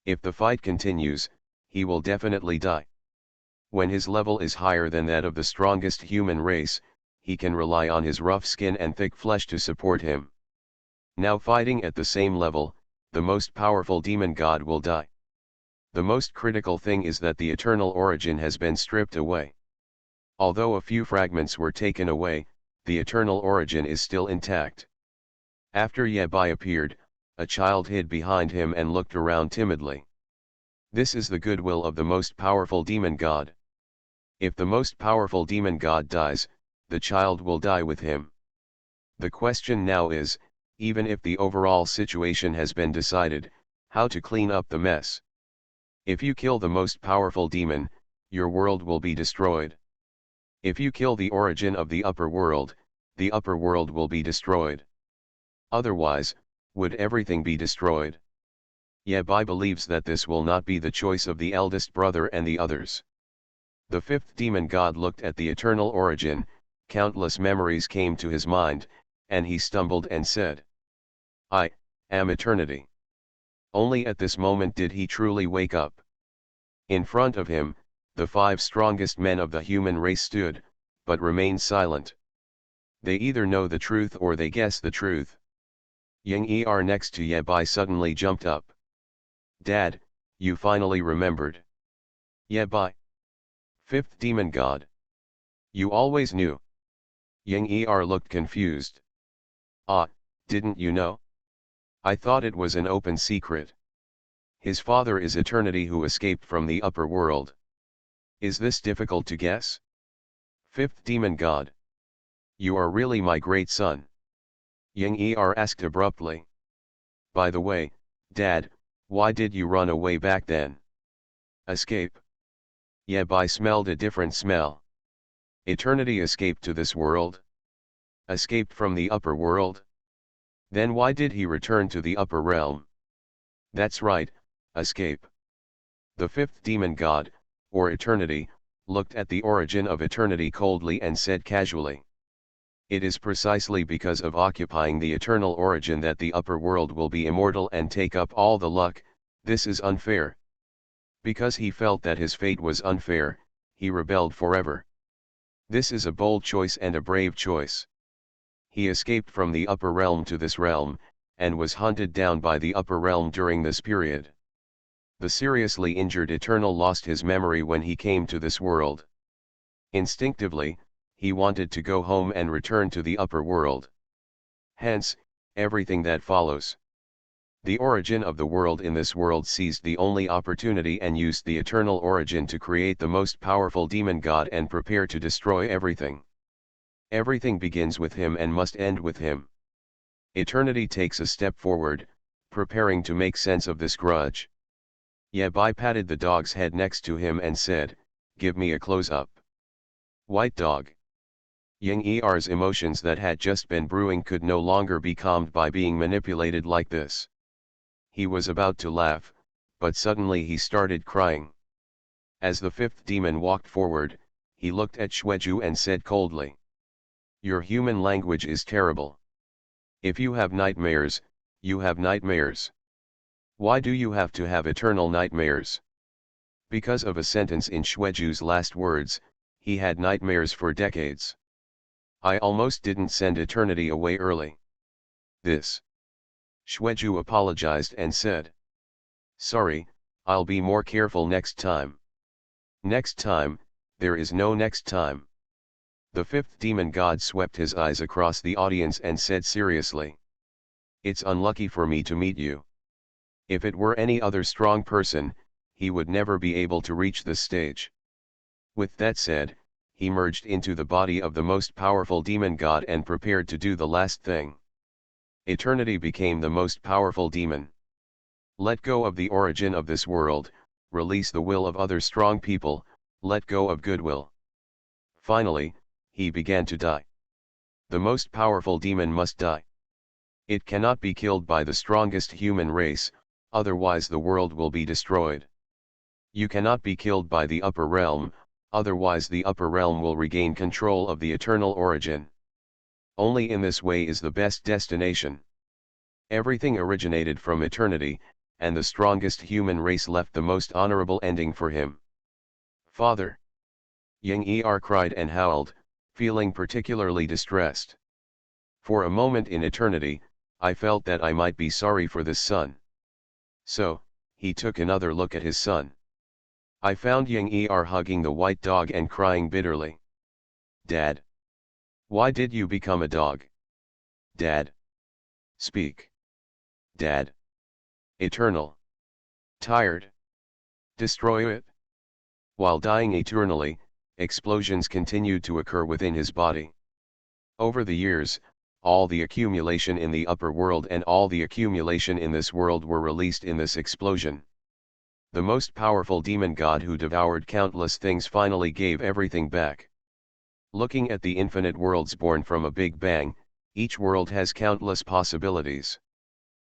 If the fight continues, he will definitely die. When his level is higher than that of the strongest human race, he can rely on his rough skin and thick flesh to support him. Now fighting at the same level, the most powerful demon god will die. The most critical thing is that the eternal origin has been stripped away. Although a few fragments were taken away, the eternal origin is still intact. After Ye Bai appeared, a child hid behind him and looked around timidly. This is the goodwill of the most powerful demon god. If the most powerful demon god dies, the child will die with him. The question now is, even if the overall situation has been decided, how to clean up the mess. If you kill the most powerful demon, your world will be destroyed. If you kill the origin of the upper world will be destroyed. Otherwise, would everything be destroyed? Ye Bai believes that this will not be the choice of the eldest brother and the others. The 5th demon god looked at the eternal origin, countless memories came to his mind, and he stumbled and said, I am eternity. Only at this moment did he truly wake up. In front of him, the 5 strongest men of the human race stood, but remained silent. They either know the truth or they guess the truth. Yang Er next to Ye Bai suddenly jumped up. Dad, you finally remembered. Ye Bai. 5th demon god. You always knew. Yang Er looked confused. Ah, didn't you know? I thought it was an open secret. His father is eternity who escaped from the upper world. Is this difficult to guess? 5th demon god. You are really my great son. Yang Er asked abruptly. By the way, Dad, why did you run away back then? Escape? Ye Bai smelled a different smell. Eternity escaped to this world? Escaped from the upper world? Then why did he return to the upper realm? That's right, escape. The 5th demon god, or eternity, looked at the origin of eternity coldly and said casually. It is precisely because of occupying the eternal origin that the upper world will be immortal and take up all the luck. This is unfair. Because he felt that his fate was unfair, he rebelled forever. This is a bold choice and a brave choice. He escaped from the upper realm to this realm, and was hunted down by the upper realm during this period. The seriously injured Eternal lost his memory when he came to this world. Instinctively, he wanted to go home and return to the upper world. Hence, everything that follows. The origin of the world in this world seized the only opportunity and used the eternal origin to create the most powerful demon god and prepare to destroy everything. Everything begins with him and must end with him. Eternity takes a step forward, preparing to make sense of this grudge. Ye Bai patted the dog's head next to him and said, "Give me a close-up." White dog. Yang Er's emotions that had just been brewing could no longer be calmed by being manipulated like this. He was about to laugh, but suddenly he started crying. As the 5th demon walked forward, he looked at Xueju and said coldly, "Your human language is terrible. If you have nightmares, you have nightmares. Why do you have to have eternal nightmares?" Because of a sentence in Xueju's last words, he had nightmares for decades. "I almost didn't send eternity away early. This." Xueju apologized and said, "Sorry, I'll be more careful next time." Next time, there is no next time. The 5th demon god swept his eyes across the audience and said seriously, "It's unlucky for me to meet you. If it were any other strong person, he would never be able to reach this stage." With that said, he merged into the body of the most powerful demon god and prepared to do the last thing. Eternity became the most powerful demon. Let go of the origin of this world, release the will of other strong people, let go of goodwill. Finally, he began to die. The most powerful demon must die. It cannot be killed by the strongest human race, otherwise the world will be destroyed. You cannot be killed by the upper realm, otherwise the upper realm will regain control of the eternal origin. Only in this way is the best destination. Everything originated from eternity, and the strongest human race left the most honorable ending for him. Father! Yang cried and howled, feeling particularly distressed. For a moment in eternity, I felt that I might be sorry for this son. So, he took another look at his son. I found Yang hugging the white dog and crying bitterly. Dad! Why did you become a dog? Dad! Speak! Dad! Eternal! Tired? Destroy it? While dying eternally, explosions continued to occur within his body. Over the years, all the accumulation in the upper world and all the accumulation in this world were released in this explosion. The most powerful demon god who devoured countless things finally gave everything back. Looking at the infinite worlds born from a big bang, each world has countless possibilities.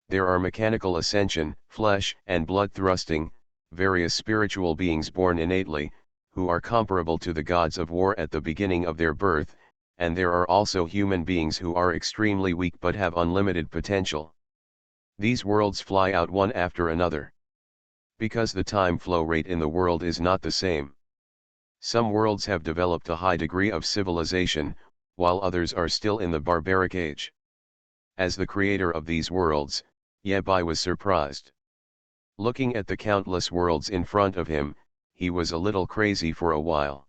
There are mechanical ascension, flesh and blood thrusting, various spiritual beings born innately, who are comparable to the gods of war at the beginning of their birth, and there are also human beings who are extremely weak but have unlimited potential. These worlds fly out one after another. Because the time flow rate in the world is not the same. Some worlds have developed a high degree of civilization, while others are still in the barbaric age. As the creator of these worlds, Yebai was surprised. Looking at the countless worlds in front of him, he was a little crazy for a while.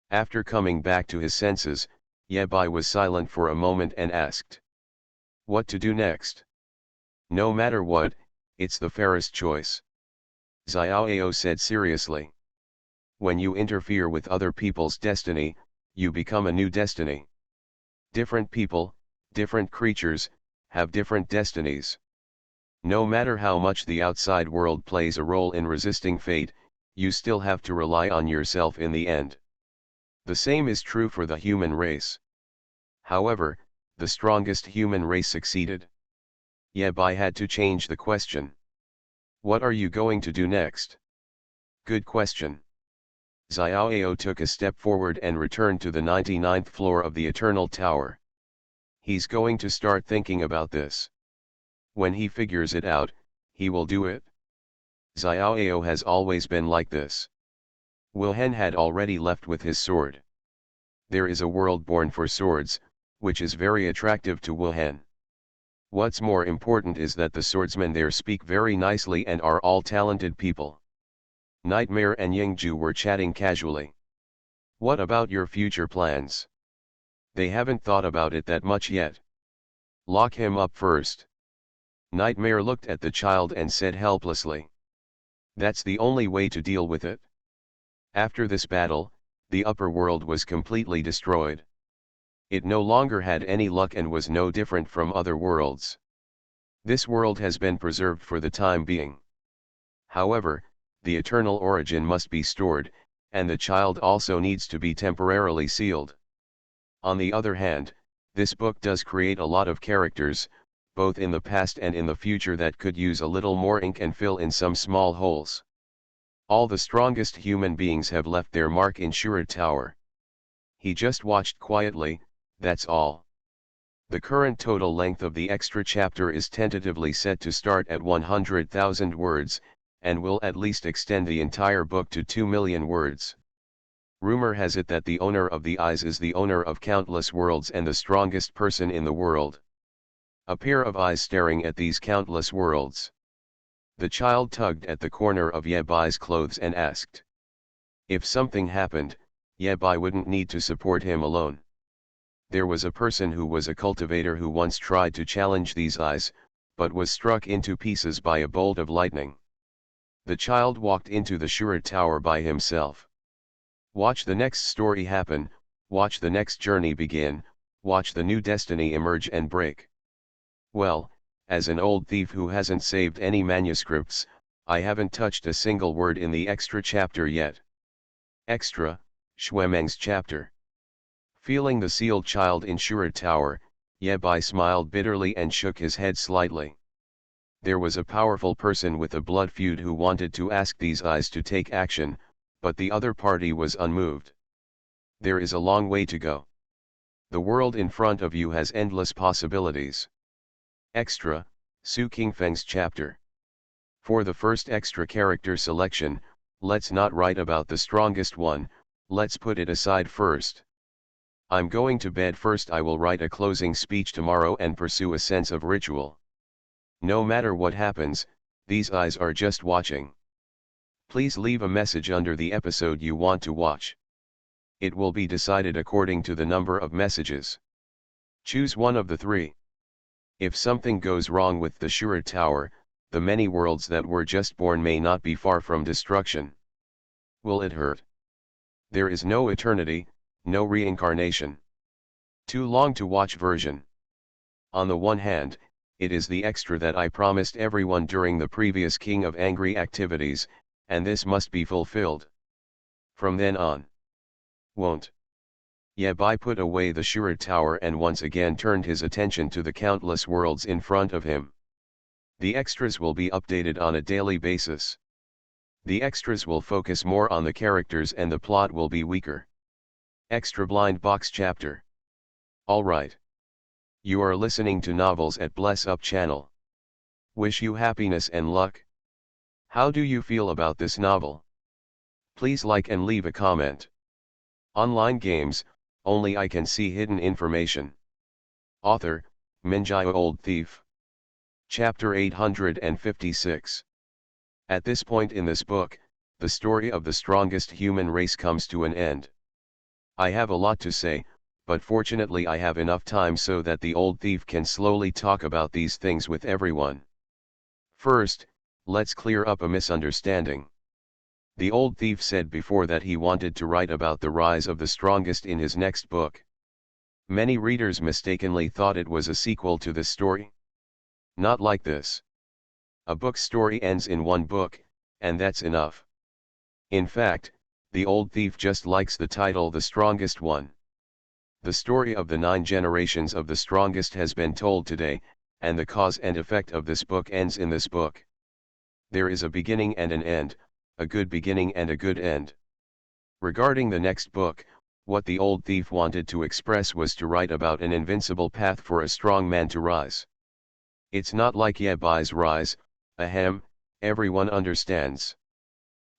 After coming back to his senses, Yebai was silent for a moment and asked, "What to do next?" "No matter what, it's the fairest choice," Xiaoao said seriously. "When you interfere with other people's destiny, you become a new destiny. Different people, different creatures, have different destinies. No matter how much the outside world plays a role in resisting fate, you still have to rely on yourself in the end. The same is true for the human race." However, the strongest human race succeeded. Yebai had to change the question. "What are you going to do next?" "Good question." Xiaoao took a step forward and returned to the 99th floor of the Eternal Tower. He's going to start thinking about this. When he figures it out, he will do it. Xiaoao has always been like this. Wilhen had already left with his sword. There is a world born for swords, which is very attractive to Wilhen. What's more important is that the swordsmen there speak very nicely and are all talented people. Nightmare and Yingju were chatting casually. "What about your future plans?" "They haven't thought about it that much yet." "Lock him up first." Nightmare looked at the child and said helplessly. "That's the only way to deal with it." After this battle, the upper world was completely destroyed. It no longer had any luck and was no different from other worlds. This world has been preserved for the time being. However, the eternal origin must be stored, and the child also needs to be temporarily sealed. On the other hand, this book does create a lot of characters, both in the past and in the future, that could use a little more ink and fill in some small holes. All the strongest human beings have left their mark in Shura Tower. He just watched quietly, that's all. The current total length of the extra chapter is tentatively set to start at 100,000 words, and will at least extend the entire book to 2 million words. Rumor has it that the owner of the eyes is the owner of countless worlds and the strongest person in the world. A pair of eyes staring at these countless worlds. The child tugged at the corner of Yebai's clothes and asked. If something happened, Yebai wouldn't need to support him alone. There was a person who was a cultivator who once tried to challenge these eyes, but was struck into pieces by a bolt of lightning. The child walked into the Shura Tower by himself. Watch the next story happen, watch the next journey begin, watch the new destiny emerge and break. Well, as an old thief who hasn't saved any manuscripts, I haven't touched a single word in the extra chapter yet. Extra, Schwemmeng's chapter. Feeling the sealed child in Shurat Tower, Yebai smiled bitterly and shook his head slightly. There was a powerful person with a blood feud who wanted to ask these eyes to take action, but the other party was unmoved. There is a long way to go. The world in front of you has endless possibilities. Extra, Su Qingfeng's chapter. For the first extra character selection, let's not write about the strongest one, let's put it aside first. I'm going to bed first. I will write a closing speech tomorrow and pursue a sense of ritual. No matter what happens, these eyes are just watching. Please leave a message under the episode you want to watch. It will be decided according to the number of messages. Choose one of the three. If something goes wrong with the Shurat Tower, the many worlds that were just born may not be far from destruction. Will it hurt? There is no eternity, no reincarnation. Too long to watch version. On the one hand, it is the extra that I promised everyone during the previous King of Angry activities, and this must be fulfilled. From then on. Won't. Yebai put away the Shurat Tower and once again turned his attention to the countless worlds in front of him. The extras will be updated on a daily basis. The extras will focus more on the characters and the plot will be weaker. Extra Blind Box Chapter. Alright. You are listening to Novels at Bless Up channel. Wish you happiness and luck. How do you feel about this novel? Please like and leave a comment. Online games, only I can see hidden information. Author, Minjai Old Thief. Chapter 856. At this point in this book, the story of the strongest human race comes to an end. I have a lot to say, but fortunately I have enough time so that the old thief can slowly talk about these things with everyone. First, let's clear up a misunderstanding. The old thief said before that he wanted to write about the rise of the strongest in his next book. Many readers mistakenly thought it was a sequel to this story. Not like this. A book's story ends in one book, and that's enough. In fact, the old thief just likes the title The Strongest One. The story of the 9 generations of the strongest has been told today, and the cause and effect of this book ends in this book. There is a beginning and an end, a good beginning and a good end. Regarding the next book, what the old thief wanted to express was to write about an invincible path for a strong man to rise. It's not like Yebai's rise, ahem, everyone understands.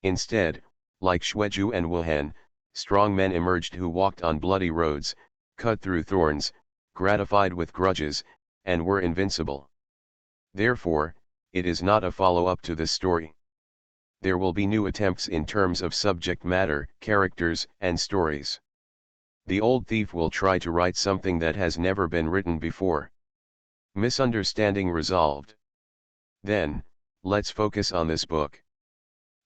Instead, like Xueju and Wuhan, strong men emerged who walked on bloody roads, cut through thorns, gratified with grudges, and were invincible. Therefore, it is not a follow-up to this story. There will be new attempts in terms of subject matter, characters, and stories. The old thief will try to write something that has never been written before. Misunderstanding resolved. Then, let's focus on this book.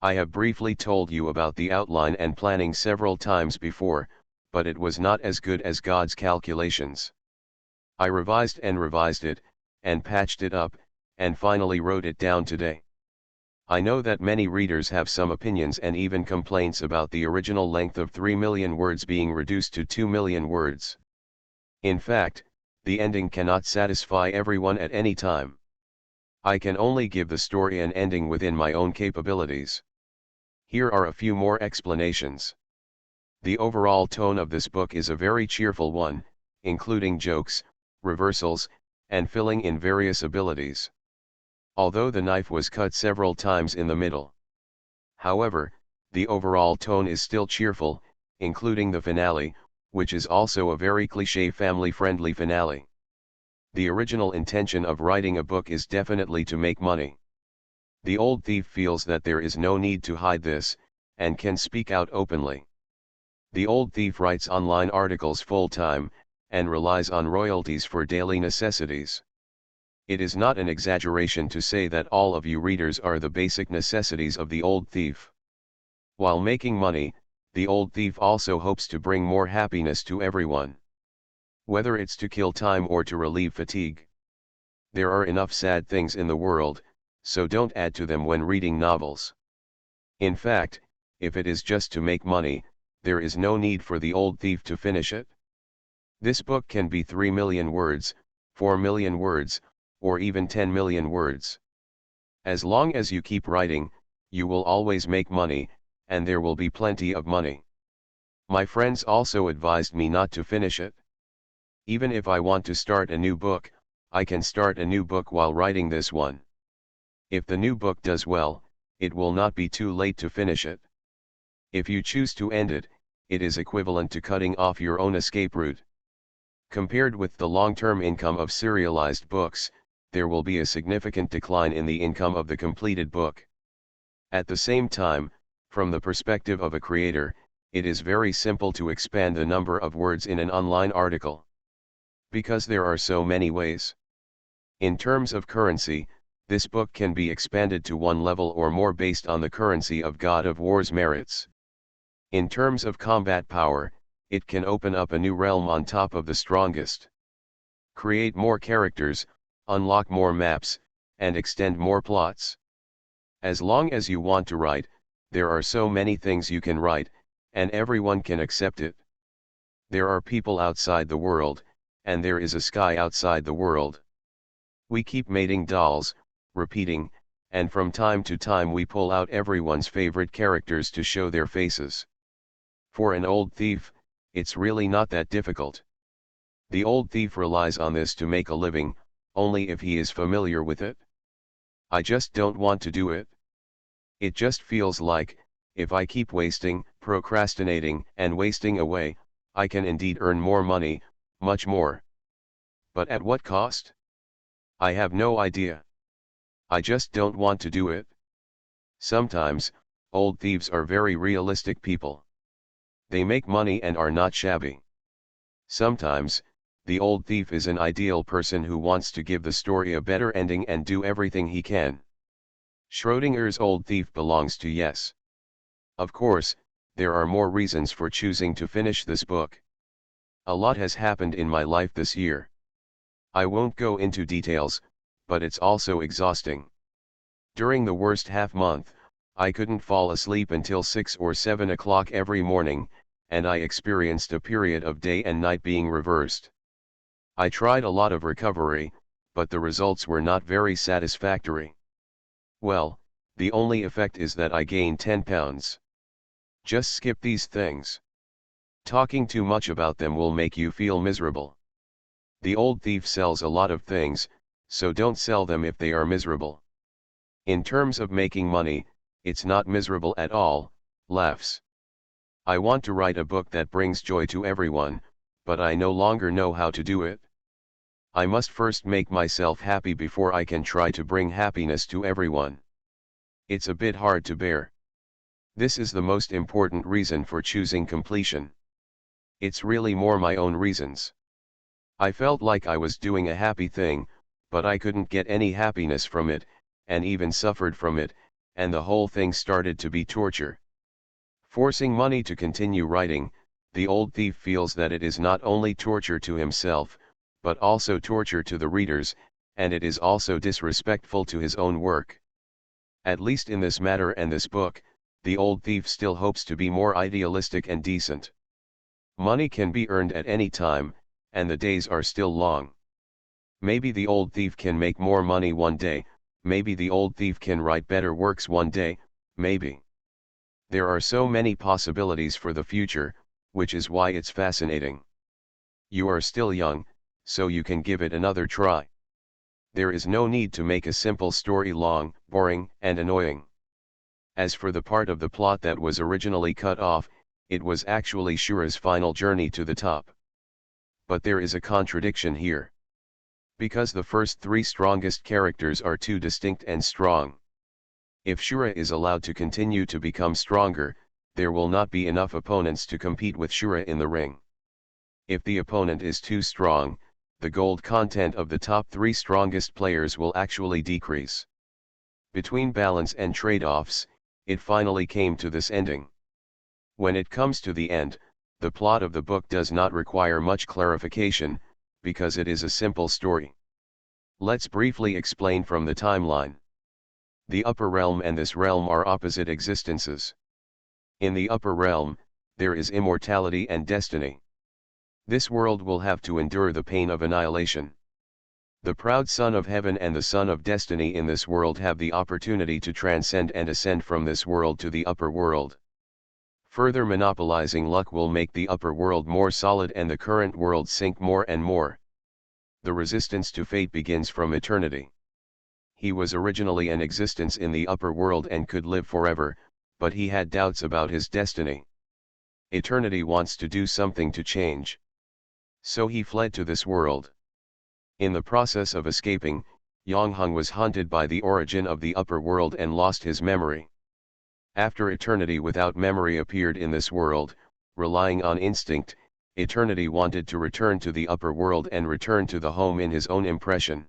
I have briefly told you about the outline and planning several times before, but it was not as good as God's calculations. I revised it, and patched it up, and finally wrote it down today. I know that many readers have some opinions and even complaints about the original length of 3 million words being reduced to 2 million words. In fact, the ending cannot satisfy everyone at any time. I can only give the story an ending within my own capabilities. Here are a few more explanations. The overall tone of this book is a very cheerful one, including jokes, reversals, and filling in various abilities. Although the knife was cut several times in the middle. However, the overall tone is still cheerful, including the finale, which is also a very cliché family-friendly finale. The original intention of writing a book is definitely to make money. The old thief feels that there is no need to hide this, and can speak out openly. The old thief writes online articles full-time, and relies on royalties for daily necessities. It is not an exaggeration to say that all of you readers are the basic necessities of the old thief. While making money, the old thief also hopes to bring more happiness to everyone. Whether it's to kill time or to relieve fatigue. There are enough sad things in the world, so don't add to them when reading novels. In fact, if it is just to make money, there is no need for the old thief to finish it. This book can be 3 million words, 4 million words, or even 10 million words. As long as you keep writing, you will always make money, and there will be plenty of money. My friends also advised me not to finish it. Even if I want to start a new book, I can start a new book while writing this one. If the new book does well, it will not be too late to finish it. If you choose to end it, it is equivalent to cutting off your own escape route. Compared with the long-term income of serialized books, there will be a significant decline in the income of the completed book. At the same time, from the perspective of a creator, it is very simple to expand the number of words in an online article. Because there are so many ways. In terms of currency, this book can be expanded to one level or more based on the currency of God of War's merits. In terms of combat power, it can open up a new realm on top of the strongest. Create more characters, unlock more maps, and extend more plots. As long as you want to write, there are so many things you can write, and everyone can accept it. There are people outside the world, and there is a sky outside the world. We keep mating dolls, repeating, and from time to time we pull out everyone's favorite characters to show their faces. For an old thief, it's really not that difficult. The old thief relies on this to make a living, only if he is familiar with it. I just don't want to do it. It just feels like, if I keep wasting, procrastinating, and wasting away, I can indeed earn more money, much more. But at what cost? I have no idea. I just don't want to do it. Sometimes, old thieves are very realistic people. They make money and are not shabby. Sometimes, the old thief is an ideal person who wants to give the story a better ending and do everything he can. Schrödinger's old thief belongs to yes. Of course, there are more reasons for choosing to finish this book. A lot has happened in my life this year. I won't go into details, but it's also exhausting. During the worst half month, I couldn't fall asleep until 6 or 7 o'clock every morning, and I experienced a period of day and night being reversed. I tried a lot of recovery, but the results were not very satisfactory. Well, the only effect is that I gained 10 pounds. Just skip these things. Talking too much about them will make you feel miserable. The old thief sells a lot of things, so don't sell them if they are miserable. In terms of making money, it's not miserable at all, laughs. I want to write a book that brings joy to everyone, but I no longer know how to do it. I must first make myself happy before I can try to bring happiness to everyone. It's a bit hard to bear. This is the most important reason for choosing completion. It's really more my own reasons. I felt like I was doing a happy thing, but I couldn't get any happiness from it, and even suffered from it, and the whole thing started to be torture. Forcing money to continue writing, the old thief feels that it is not only torture to himself, but also torture to the readers, and it is also disrespectful to his own work. At least in this matter and this book, the old thief still hopes to be more idealistic and decent. Money can be earned at any time, and the days are still long. Maybe the old thief can make more money one day, maybe the old thief can write better works one day, maybe. There are so many possibilities for the future, which is why it's fascinating. You are still young, so you can give it another try. There is no need to make a simple story long, boring, and annoying. As for the part of the plot that was originally cut off, it was actually Shura's final journey to the top. But there is a contradiction here. Because the first 3 strongest characters are too distinct and strong. If Shura is allowed to continue to become stronger, there will not be enough opponents to compete with Shura in the ring. If the opponent is too strong, the gold content of the top 3 strongest players will actually decrease. Between balance and trade-offs, it finally came to this ending. When it comes to the end, the plot of the book does not require much clarification, because it is a simple story. Let's briefly explain from the timeline. The upper realm and this realm are opposite existences. In the upper realm, there is immortality and destiny. This world will have to endure the pain of annihilation. The proud son of heaven and the son of destiny in this world have the opportunity to transcend and ascend from this world to the upper world. Further monopolizing luck will make the upper world more solid and the current world sink more and more. The resistance to fate begins from eternity. He was originally an existence in the upper world and could live forever, but he had doubts about his destiny. Eternity wants to do something to change. So he fled to this world. In the process of escaping, Yongheng was haunted by the origin of the upper world and lost his memory. After eternity without memory appeared in this world, relying on instinct, eternity wanted to return to the upper world and return to the home in his own impression.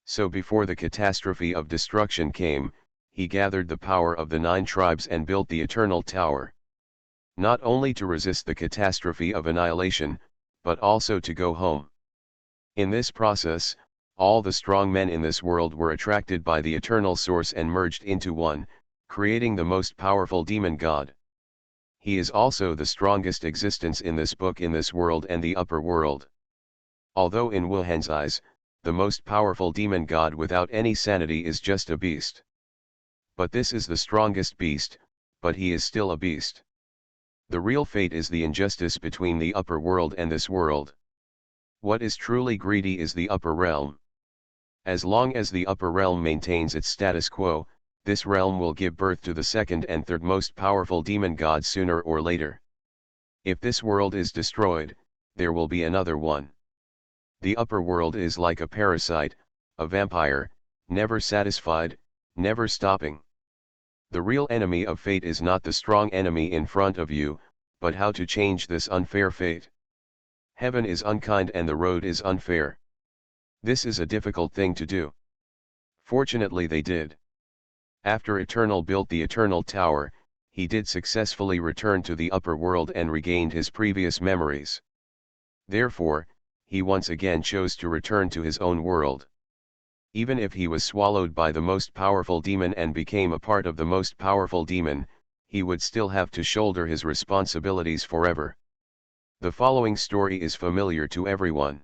So before the catastrophe of destruction came, he gathered the power of the 9 tribes and built the Eternal Tower. Not only to resist the catastrophe of annihilation, but also to go home. In this process, all the strong men in this world were attracted by the eternal source and merged into one, creating the most powerful demon god. He is also the strongest existence in this book in this world and the upper world. Although in Wuhan's eyes, the most powerful demon god without any sanity is just a beast. But this is the strongest beast, but he is still a beast. The real fate is the injustice between the upper world and this world. What is truly greedy is the upper realm. As long as the upper realm maintains its status quo, this realm will give birth to the second and third most powerful demon gods sooner or later. If this world is destroyed, there will be another one. The upper world is like a parasite, a vampire, never satisfied, never stopping. The real enemy of fate is not the strong enemy in front of you, but how to change this unfair fate. Heaven is unkind and the road is unfair. This is a difficult thing to do. Fortunately they did. After Eternal built the Eternal Tower, he did successfully return to the upper world and regained his previous memories. Therefore, he once again chose to return to his own world. Even if he was swallowed by the most powerful demon and became a part of the most powerful demon, he would still have to shoulder his responsibilities forever. The following story is familiar to everyone.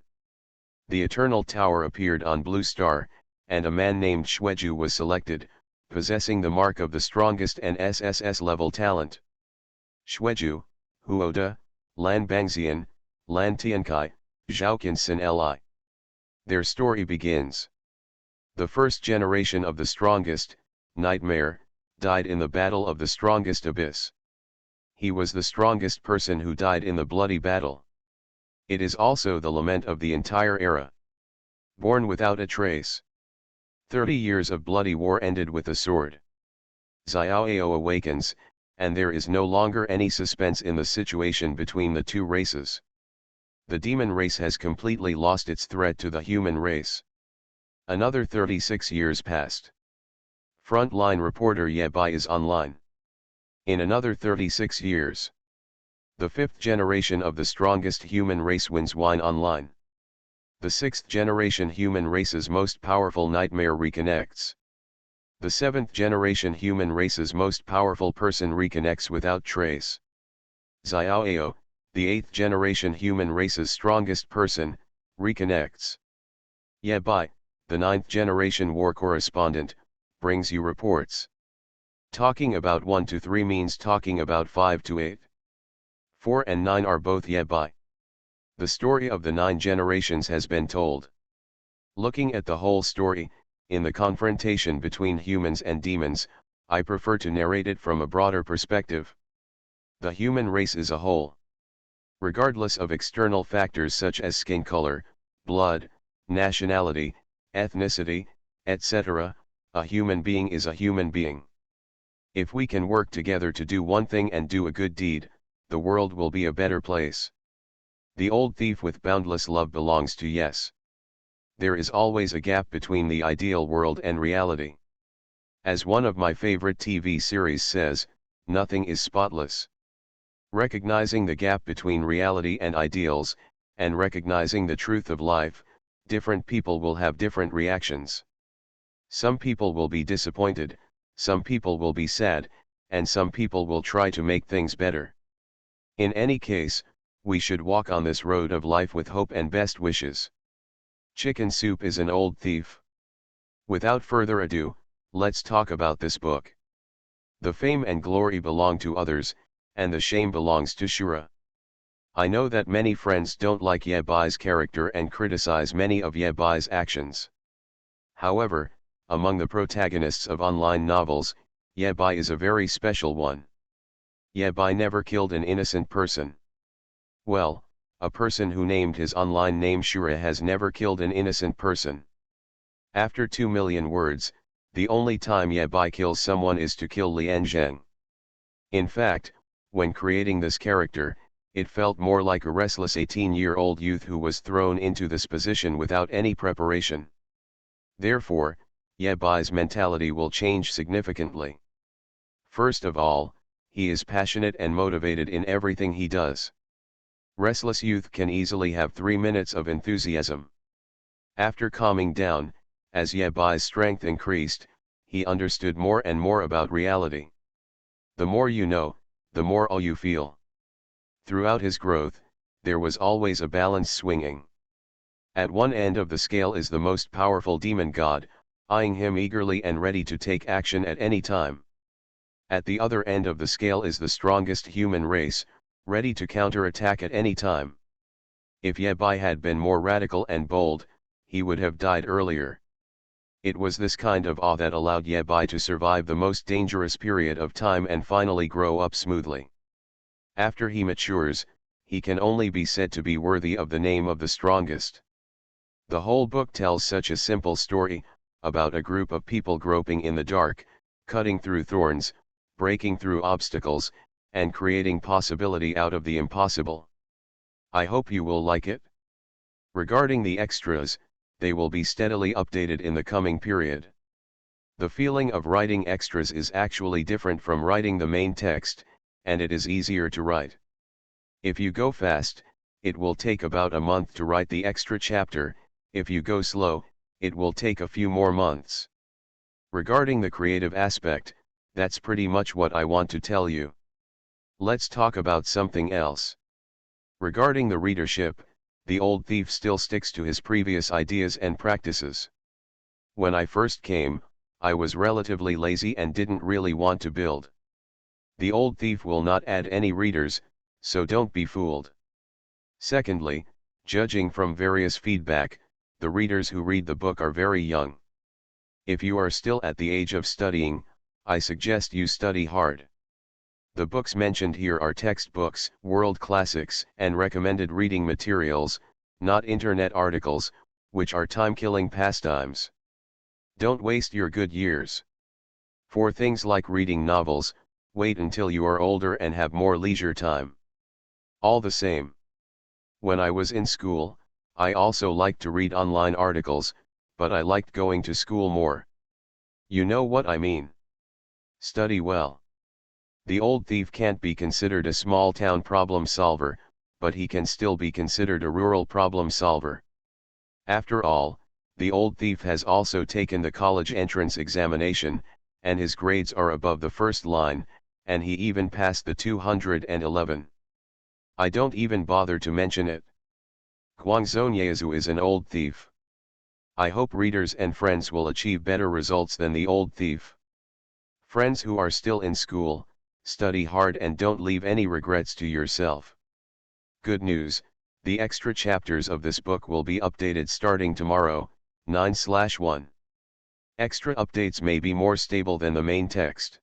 The Eternal Tower appeared on Blue Star, and a man named Xueju was selected, possessing the mark of the strongest and SSS-level talent. Xueju, Huoda, Lan Bangxian, Lan Tiankai, Zhaoqiansin Li. Their story begins. The first generation of the strongest, Nightmare, died in the battle of the strongest abyss. He was the strongest person who died in the bloody battle. It is also the lament of the entire era. Born without a trace. 30 years of bloody war ended with a sword. Xiaoao awakens, and there is no longer any suspense in the situation between the two races. The demon race has completely lost its threat to the human race. Another 36 years passed. Frontline reporter Ye Bai is online. In another 36 years. The 5th generation of the strongest human race wins wine online. The 6th generation human race's most powerful nightmare reconnects. The 7th generation human race's most powerful person reconnects without trace. Xiaoao, the 8th generation human race's strongest person, reconnects. Ye Bai, the 9th generation war correspondent, brings you reports. Talking about 1 to 3 means talking about 5 to 8. 4 and 9 are both Ye Bai. The story of the 9 generations has been told. Looking at the whole story, in the confrontation between humans and demons, I prefer to narrate it from a broader perspective. The human race is a whole. Regardless of external factors such as skin color, blood, nationality, ethnicity, etc., a human being is a human being. If we can work together to do one thing and do a good deed, the world will be a better place. The old thief with boundless love belongs to yes. There is always a gap between the ideal world and reality. As one of my favorite TV series says, nothing is spotless. Recognizing the gap between reality and ideals, and recognizing the truth of life, different people will have different reactions. Some people will be disappointed, some people will be sad, and some people will try to make things better. In any case, we should walk on this road of life with hope and best wishes. Chicken Soup is an old thief. Without further ado, let's talk about this book. The fame and glory belong to others, and the shame belongs to Shura. I know that many friends don't like Yebai's character and criticize many of Yebai's actions. However, among the protagonists of online novels, Yebai is a very special one. Yebai never killed an innocent person. Well, a person who named his online name Shura has never killed an innocent person. After 2 million words, the only time Yebai kills someone is to kill Lian Zheng. In fact, when creating this character, it felt more like a restless 18-year-old youth who was thrown into this position without any preparation. Therefore, Yebai's mentality will change significantly. First of all, he is passionate and motivated in everything he does. Restless youth can easily have 3 minutes of enthusiasm. After calming down, as Yebai's strength increased, he understood more and more about reality. The more you know, the more all you feel. Throughout his growth, there was always a balance swinging. At one end of the scale is the most powerful demon god, eyeing him eagerly and ready to take action at any time. At the other end of the scale is the strongest human race, ready to counter-attack at any time. If Yebai had been more radical and bold, he would have died earlier. It was this kind of awe that allowed Yebai to survive the most dangerous period of time and finally grow up smoothly. After he matures, he can only be said to be worthy of the name of the strongest. The whole book tells such a simple story, about a group of people groping in the dark, cutting through thorns, breaking through obstacles, and creating possibility out of the impossible. I hope you will like it. Regarding the extras, they will be steadily updated in the coming period. The feeling of writing extras is actually different from writing the main text, and it is easier to write. If you go fast, it will take about a month to write the extra chapter. If you go slow, it will take a few more months. Regarding the creative aspect, that's pretty much what I want to tell you. Let's talk about something else. Regarding the readership, the old thief still sticks to his previous ideas and practices. When I first came, I was relatively lazy and didn't really want to build. The old thief will not add any readers, so don't be fooled. Secondly, judging from various feedback, the readers who read the book are very young. If you are still at the age of studying, I suggest you study hard. The books mentioned here are textbooks, world classics, and recommended reading materials, not internet articles, which are time-killing pastimes. Don't waste your good years. For things like reading novels, wait until you are older and have more leisure time. All the same. When I was in school, I also liked to read online articles, but I liked going to school more. You know what I mean. Study well. The old thief can't be considered a small-town problem solver, but he can still be considered a rural problem solver. After all, the old thief has also taken the college entrance examination, and his grades are above the first line, and he even passed the 211. I don't even bother to mention it. Guangzhou is an old thief. I hope readers and friends will achieve better results than the old thief. Friends who are still in school, study hard and don't leave any regrets to yourself. Good news, the extra chapters of this book will be updated starting tomorrow, 9/1. Extra updates may be more stable than the main text.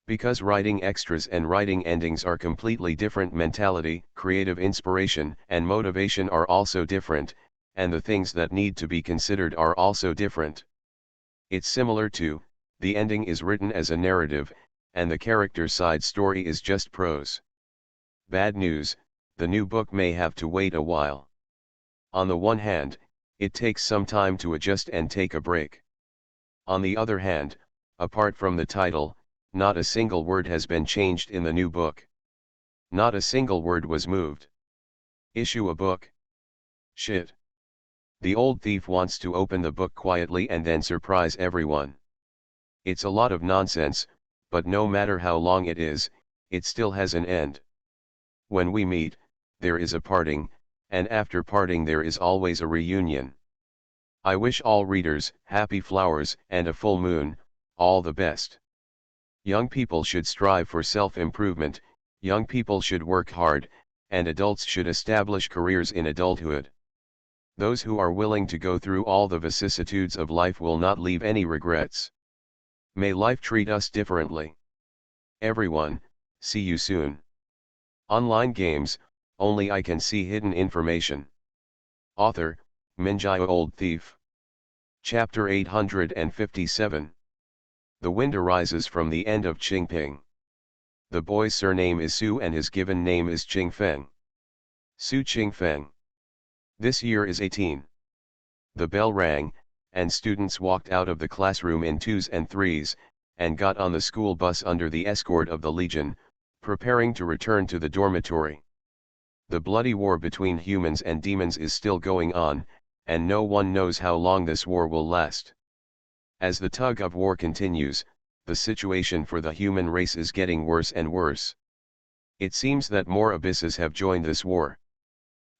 Because writing extras and writing endings are completely different, mentality, creative inspiration, and motivation are also different, and the things that need to be considered are also different. It's similar to, the ending is written as a narrative, and the character's side story is just prose. Bad news, the new book may have to wait a while. On the one hand, it takes some time to adjust and take a break. On the other hand, apart from the title, not a single word has been changed in the new book. Not a single word was moved. Issue a book. Shit. The old thief wants to open the book quietly and then surprise everyone. It's a lot of nonsense, but no matter how long it is, it still has an end. When we meet, there is a parting, and after parting there is always a reunion. I wish all readers happy flowers and a full moon, all the best. Young people should strive for self-improvement, young people should work hard, and adults should establish careers in adulthood. Those who are willing to go through all the vicissitudes of life will not leave any regrets. May life treat us differently. Everyone, see you soon. Online games, only I can see hidden information. Author, Minjai Old Thief. Chapter 857. The wind arises from the end of Qingping. The boy's surname is Su and his given name is Qingfeng. Su Qingfeng. This year is 18. The bell rang, and students walked out of the classroom in twos and threes, and got on the school bus under the escort of the Legion, preparing to return to the dormitory. The bloody war between humans and demons is still going on, and no one knows how long this war will last. As the tug of war continues, the situation for the human race is getting worse and worse. It seems that more abysses have joined this war.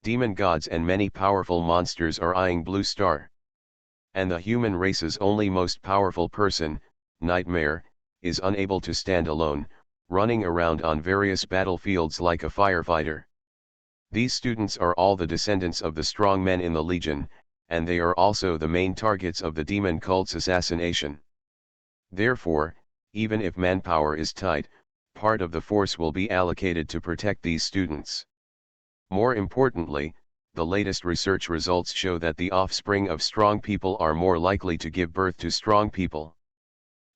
Demon gods and many powerful monsters are eyeing Blue Star. And the human race's only most powerful person, Nightmare, is unable to stand alone, running around on various battlefields like a firefighter. These students are all the descendants of the strong men in the Legion, and they are also the main targets of the demon cult's assassination. Therefore, even if manpower is tight, part of the force will be allocated to protect these students. More importantly, the latest research results show that the offspring of strong people are more likely to give birth to strong people.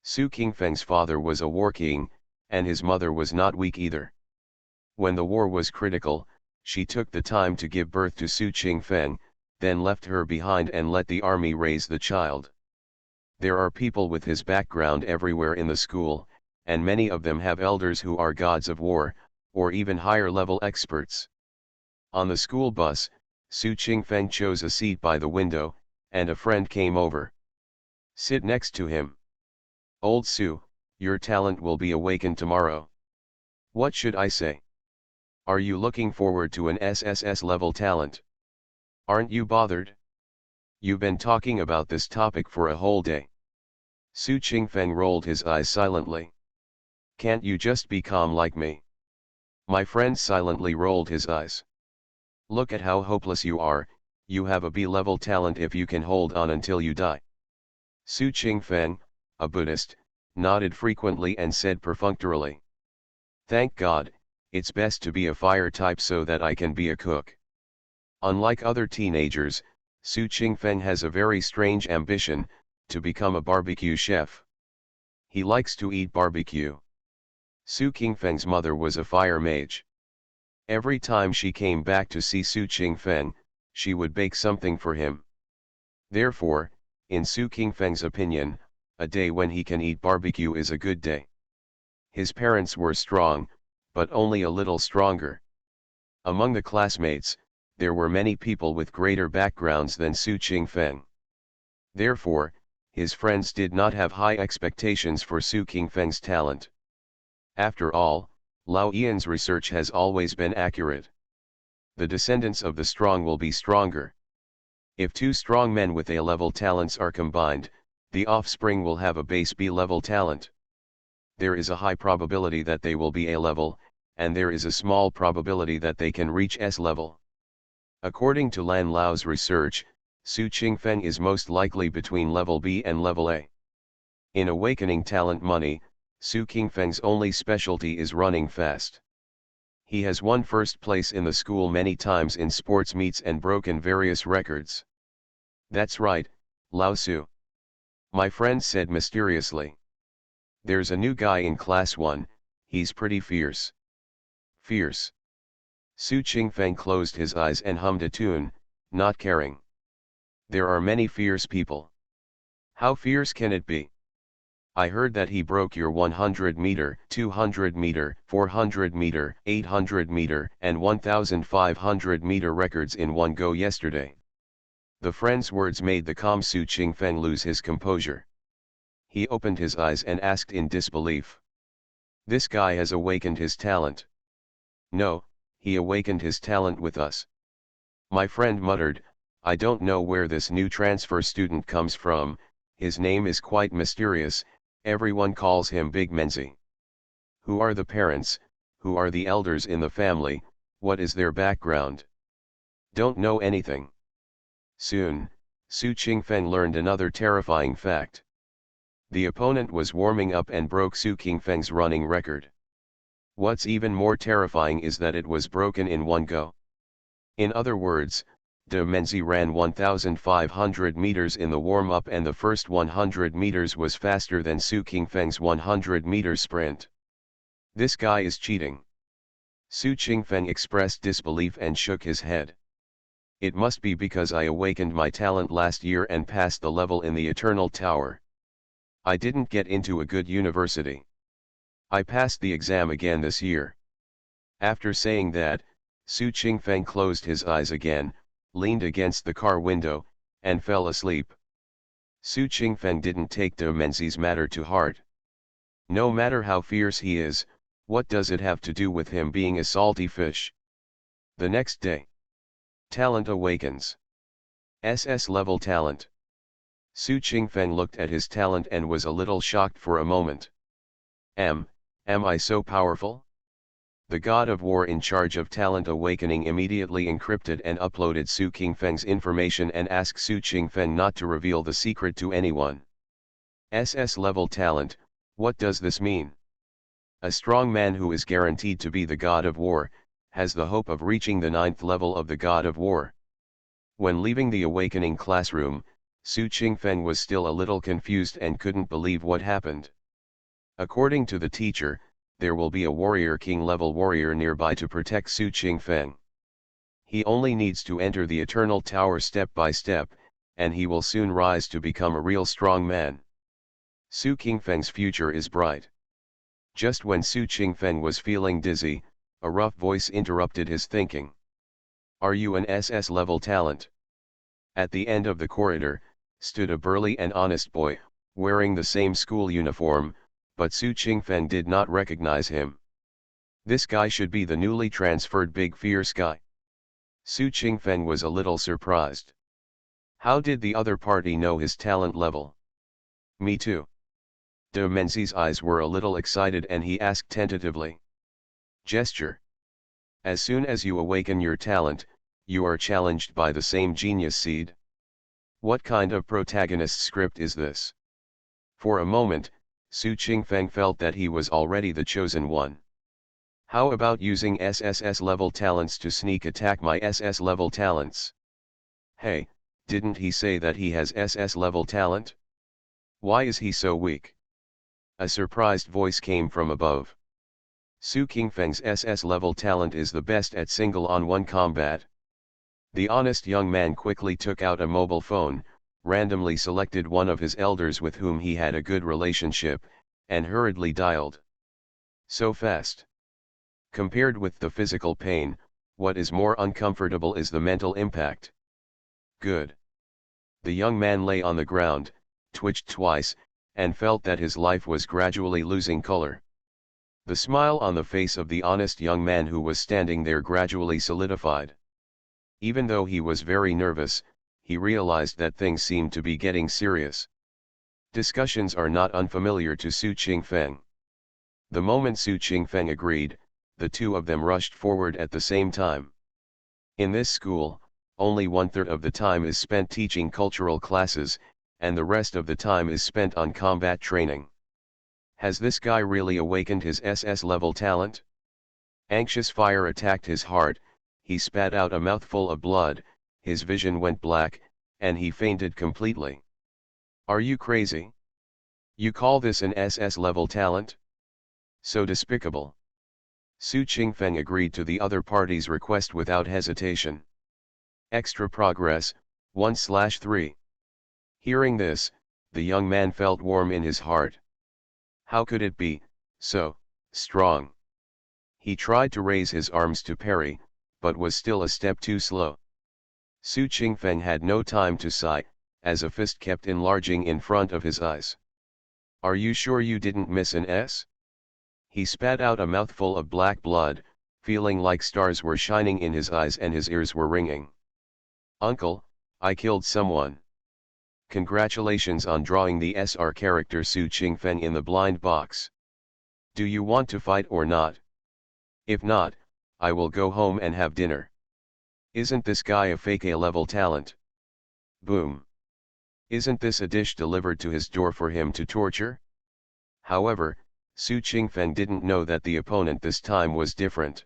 Su Qingfeng's father was a war king, and his mother was not weak either. When the war was critical, she took the time to give birth to Su Qingfeng, then left her behind and let the army raise the child. There are people with his background everywhere in the school, and many of them have elders who are gods of war, or even higher level experts. On the school bus, Su Qingfeng chose a seat by the window, and a friend came over. Sit next to him. Old Su, your talent will be awakened tomorrow. What should I say? Are you looking forward to an SSS level talent? Aren't you bothered? You've been talking about this topic for a whole day. Su Qingfeng rolled his eyes silently. Can't you just be calm like me? My friend silently rolled his eyes. Look at how hopeless you are, you have a B-level talent if you can hold on until you die. Su Qingfeng, a Buddhist, nodded frequently and said perfunctorily. Thank God, it's best to be a fire type so that I can be a cook. Unlike other teenagers, Su Qingfeng has a very strange ambition, to become a barbecue chef. He likes to eat barbecue. Su Qingfeng's mother was a fire mage. Every time she came back to see Su Qingfeng, she would bake something for him. Therefore, in Su Qingfeng's opinion, a day when he can eat barbecue is a good day. His parents were strong, but only a little stronger. Among the classmates, there were many people with greater backgrounds than Su Qingfeng. Therefore, his friends did not have high expectations for Su Qingfeng's talent. After all, Lao Yian's research has always been accurate. The descendants of the strong will be stronger. If two strong men with A-level talents are combined, the offspring will have a base B-level talent. There is a high probability that they will be A-level, and there is a small probability that they can reach S-level. According to Lan Lao's research, Su Qingfeng is most likely between level B and level A. In awakening talent money, Su Qingfeng's only specialty is running fast. He has won first place in the school many times in sports meets and broken various records. That's right, Lao Su. My friend said mysteriously. There's a new guy in class 1, he's pretty fierce. Fierce. Su Qingfeng closed his eyes and hummed a tune, not caring. There are many fierce people. How fierce can it be? I heard that he broke your 100-meter, 200-meter, 400-meter, 800-meter, and 1,500-meter records in one go yesterday. The friend's words made the calm Su Qingfeng lose his composure. He opened his eyes and asked in disbelief. This guy has awakened his talent. No, he awakened his talent with us. My friend muttered, I don't know where this new transfer student comes from, his name is quite mysterious, everyone calls him Big Menzi. Who are the parents, who are the elders in the family, what is their background? Don't know anything. Soon, Su Qingfeng learned another terrifying fact. The opponent was warming up and broke Su Qingfeng's running record. What's even more terrifying is that it was broken in one go. In other words, De Menzi ran 1,500 meters in the warm-up and the first 100 meters was faster than Su Qingfeng's 100-meter sprint. This guy is cheating. Su Qingfeng expressed disbelief and shook his head. It must be because I awakened my talent last year and passed the level in the Eternal Tower. I didn't get into a good university. I passed the exam again this year. After saying that, Su Qingfeng closed his eyes again, leaned against the car window, and fell asleep. Su Qingfeng didn't take De Menzi's matter to heart. No matter how fierce he is, what does it have to do with him being a salty fish? The next day. Talent awakens. SS level talent. Su Qingfeng looked at his talent and was a little shocked for a moment. Am I so powerful? The god of war in charge of talent awakening immediately encrypted and uploaded Su Qingfeng's information and asked Su Qingfeng not to reveal the secret to anyone. SS level talent, what does this mean? A strong man who is guaranteed to be the god of war, has the hope of reaching the 9th level of the god of war. When leaving the awakening classroom, Su Qingfeng was still a little confused and couldn't believe what happened. According to the teacher, there will be a warrior king level warrior nearby to protect Su Qingfeng. He only needs to enter the Eternal Tower step by step, and he will soon rise to become a real strong man. Su Qingfeng's future is bright. Just when Su Qingfeng was feeling dizzy, a rough voice interrupted his thinking. Are you an SS level talent? At the end of the corridor, stood a burly and honest boy, wearing the same school uniform, but Su Qingfeng did not recognize him. This guy should be the newly transferred big fierce guy. Su Qingfeng was a little surprised. How did the other party know his talent level? Me too. De Menzi's eyes were a little excited and he asked tentatively. Gesture. As soon as you awaken your talent, you are challenged by the same genius seed. What kind of protagonist script is this? For a moment, Su Qingfeng felt that he was already the chosen one. How about using SSS level talents to sneak attack my SS level talents? Hey, didn't he say that he has SS level talent? Why is he so weak? A surprised voice came from above. Su Qingfeng's SS level talent is the best at single-on-one combat. The honest young man quickly took out a mobile phone, randomly selected one of his elders with whom he had a good relationship, and hurriedly dialed. So fast. Compared with the physical pain, what is more uncomfortable is the mental impact. Good. The young man lay on the ground, twitched twice, and felt that his life was gradually losing color. The smile on the face of the honest young man who was standing there gradually solidified. Even though he was very nervous, he realized that things seemed to be getting serious. Discussions are not unfamiliar to Su Qingfeng. The moment Su Qingfeng agreed, the two of them rushed forward at the same time. In this school, only 1/3 of the time is spent teaching cultural classes, and the rest of the time is spent on combat training. Has this guy really awakened his SS level talent? Anxious fire attacked his heart, he spat out a mouthful of blood, his vision went black, and he fainted completely. Are you crazy? You call this an SS level talent? So despicable. Su Qingfeng agreed to the other party's request without hesitation. Extra progress, 1/3. Hearing this, the young man felt warm in his heart. How could it be so strong? He tried to raise his arms to parry, but was still a step too slow. Su Qingfeng had no time to sigh, as a fist kept enlarging in front of his eyes. Are you sure you didn't miss an S? He spat out a mouthful of black blood, feeling like stars were shining in his eyes and his ears were ringing. Uncle, I killed someone. Congratulations on drawing the SR character Su Qingfeng in the blind box. Do you want to fight or not? If not, I will go home and have dinner. Isn't this guy a fake A-level talent? Boom. Isn't this a dish delivered to his door for him to torture? However, Su Qingfeng didn't know that the opponent this time was different.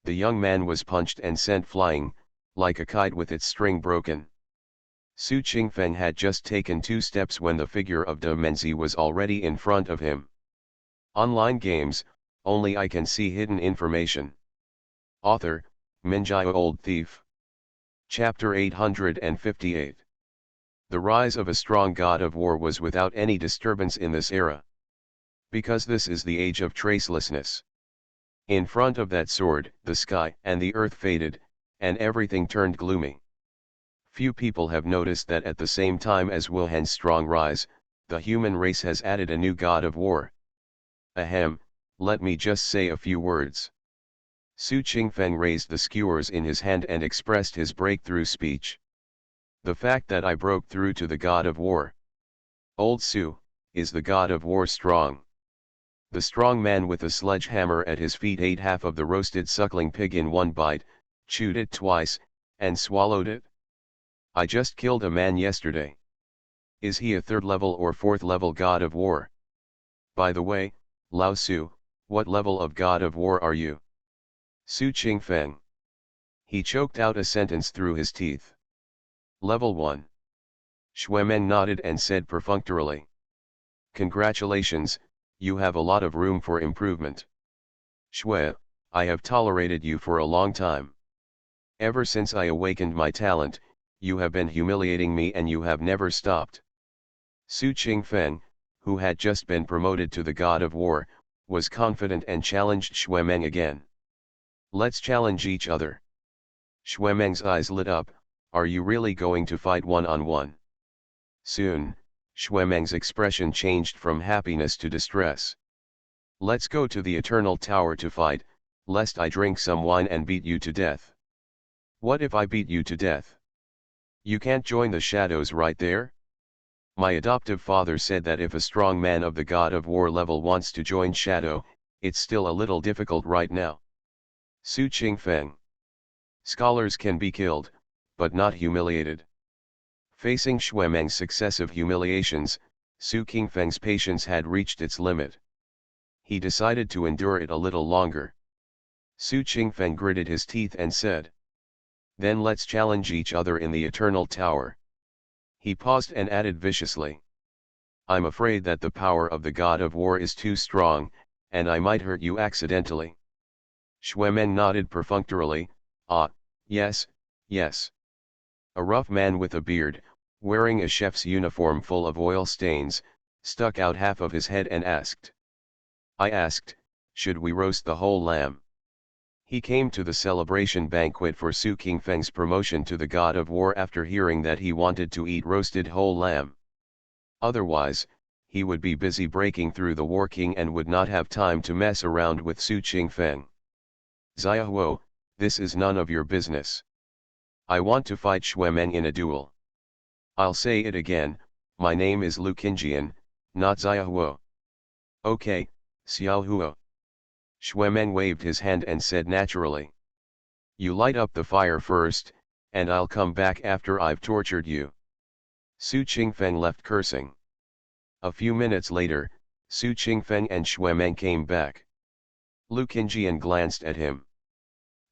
The young man was punched and sent flying, like a kite with its string broken. Su Qingfeng had just taken 2 steps when the figure of De Menzi was already in front of him. Online games, only I can see hidden information. Author, Minjai Old Thief. Chapter 858. The rise of a strong god of war was without any disturbance in this era. Because this is the age of tracelessness. In front of that sword, the sky and the earth faded, and everything turned gloomy. Few people have noticed that at the same time as Wuhan's strong rise, the human race has added a new god of war. Ahem, let me just say a few words. Su Qingfeng raised the skewers in his hand and expressed his breakthrough speech. The fact that I broke through to the god of war. Old Su, is the god of war strong? The strong man with a sledgehammer at his feet ate half of the roasted suckling pig in one bite, chewed it twice, and swallowed it. I just killed a man yesterday. Is he a 3rd level or 4th level god of war? By the way, Lao Su, what level of god of war are you? Su Qingfeng. He choked out a sentence through his teeth. Level 1. Xuemeng nodded and said perfunctorily. Congratulations, you have a lot of room for improvement. Xue, I have tolerated you for a long time. Ever since I awakened my talent, you have been humiliating me and you have never stopped. Su Qingfeng, who had just been promoted to the god of war, was confident and challenged Xuemeng again. Let's challenge each other. Xuemeng's eyes lit up. Are you really going to fight one-on-one? Soon, Xuemeng's expression changed from happiness to distress. Let's go to the Eternal Tower to fight, lest I drink some wine and beat you to death. What if I beat you to death? You can't join the shadows right there? My adoptive father said that if a strong man of the god of war level wants to join shadow, it's still a little difficult right now. Su Qingfeng. Scholars can be killed, but not humiliated. Facing Xuemeng's successive humiliations, Su Qingfeng's patience had reached its limit. He decided to endure it a little longer. Su Qingfeng gritted his teeth and said, then let's challenge each other in the Eternal Tower. He paused and added viciously. I'm afraid that the power of the god of war is too strong, and I might hurt you accidentally. Xuemeng nodded perfunctorily, ah, yes, yes. A rough man with a beard, wearing a chef's uniform full of oil stains, stuck out half of his head and asked. I asked, should we roast the whole lamb? He came to the celebration banquet for Su Qingfeng's promotion to the god of war after hearing that he wanted to eat roasted whole lamb. Otherwise, he would be busy breaking through the war king and would not have time to mess around with Su Qingfeng. Xiaohuo, this is none of your business. I want to fight Xuemeng in a duel. I'll say it again, my name is Lu Qingjian, not Xiaohuo. Okay, Xiaohuo. Xuemeng waved his hand and said naturally. You light up the fire first, and I'll come back after I've tortured you. Su Qingfeng left cursing. A few minutes later, Su Qingfeng and Xuemeng came back. Lu Qingjian glanced at him.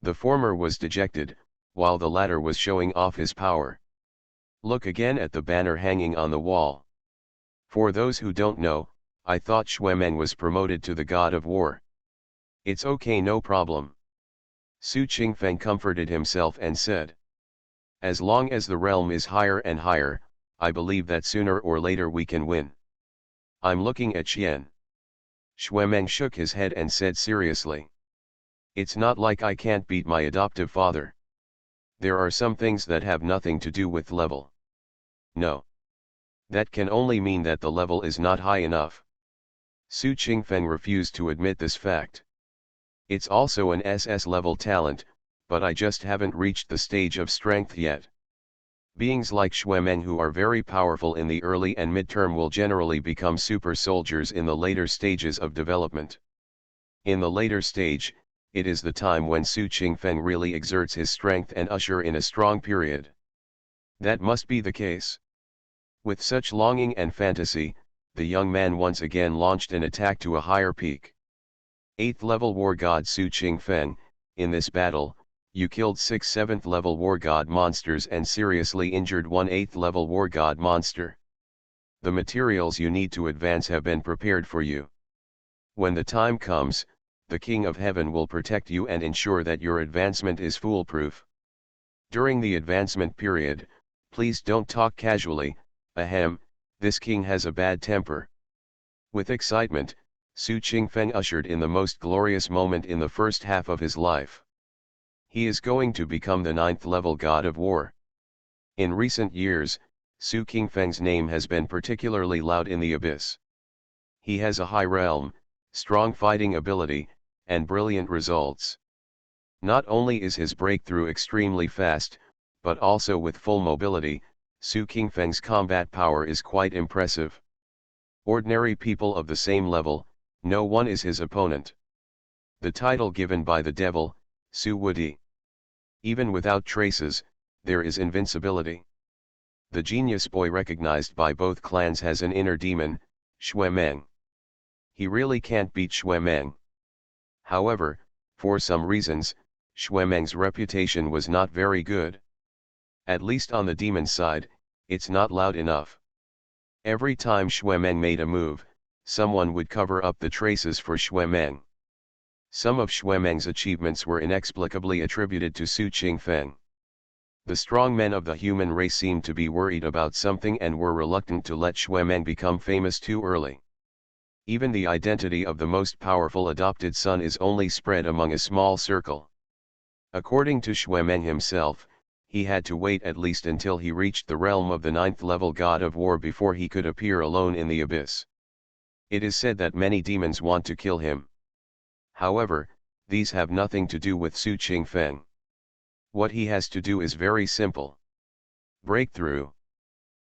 The former was dejected, while the latter was showing off his power. Look again at the banner hanging on the wall. For those who don't know, I thought Xuemeng was promoted to the god of war. It's okay, no problem. Su Qingfeng comforted himself and said. As long as the realm is higher and higher, I believe that sooner or later we can win. I'm looking at Xian. Xuemeng shook his head and said seriously. It's not like I can't beat my adoptive father. There are some things that have nothing to do with level. No. That can only mean that the level is not high enough. Su Qingfeng refused to admit this fact. It's also an SS level talent, but I just haven't reached the stage of strength yet. Beings like Xuemeng who are very powerful in the early and midterm will generally become super soldiers in the later stages of development. In the later stage, it is the time when Su Qingfeng really exerts his strength and usher in a strong period. That must be the case. With such longing and fantasy, the young man once again launched an attack to a higher peak. 8th level war god Su Qingfeng, in this battle, you killed 6 7th level war god monsters and seriously injured 1 8th level war god monster. The materials you need to advance have been prepared for you. When the time comes, the King of Heaven will protect you and ensure that your advancement is foolproof. During the advancement period, please don't talk casually. Ahem, this king has a bad temper. With excitement, Su Qingfeng ushered in the most glorious moment in the first half of his life. He is going to become the 9th level god of war. In recent years, Su Qingfeng's name has been particularly loud in the abyss. He has a high realm, strong fighting ability, and brilliant results. Not only is his breakthrough extremely fast, but also with full mobility, Su Qingfeng's combat power is quite impressive. Ordinary people of the same level, no one is his opponent. The title given by the devil, Su Wudi. Even without traces, there is invincibility. The genius boy recognized by both clans has an inner demon, Xuemeng. He really can't beat Xuemeng. However, for some reasons, Xuemeng's reputation was not very good. At least on the demon side, it's not loud enough. Every time Xuemeng made a move, someone would cover up the traces for Xuemeng. Some of Xuemeng's achievements were inexplicably attributed to Su Qingfeng. The strong men of the human race seemed to be worried about something and were reluctant to let Xuemeng become famous too early. Even the identity of the most powerful adopted son is only spread among a small circle. According to Xuemeng himself, he had to wait at least until he reached the realm of the 9th level god of war before he could appear alone in the abyss. It is said that many demons want to kill him. However, these have nothing to do with Su Qingfeng. What he has to do is very simple. Breakthrough.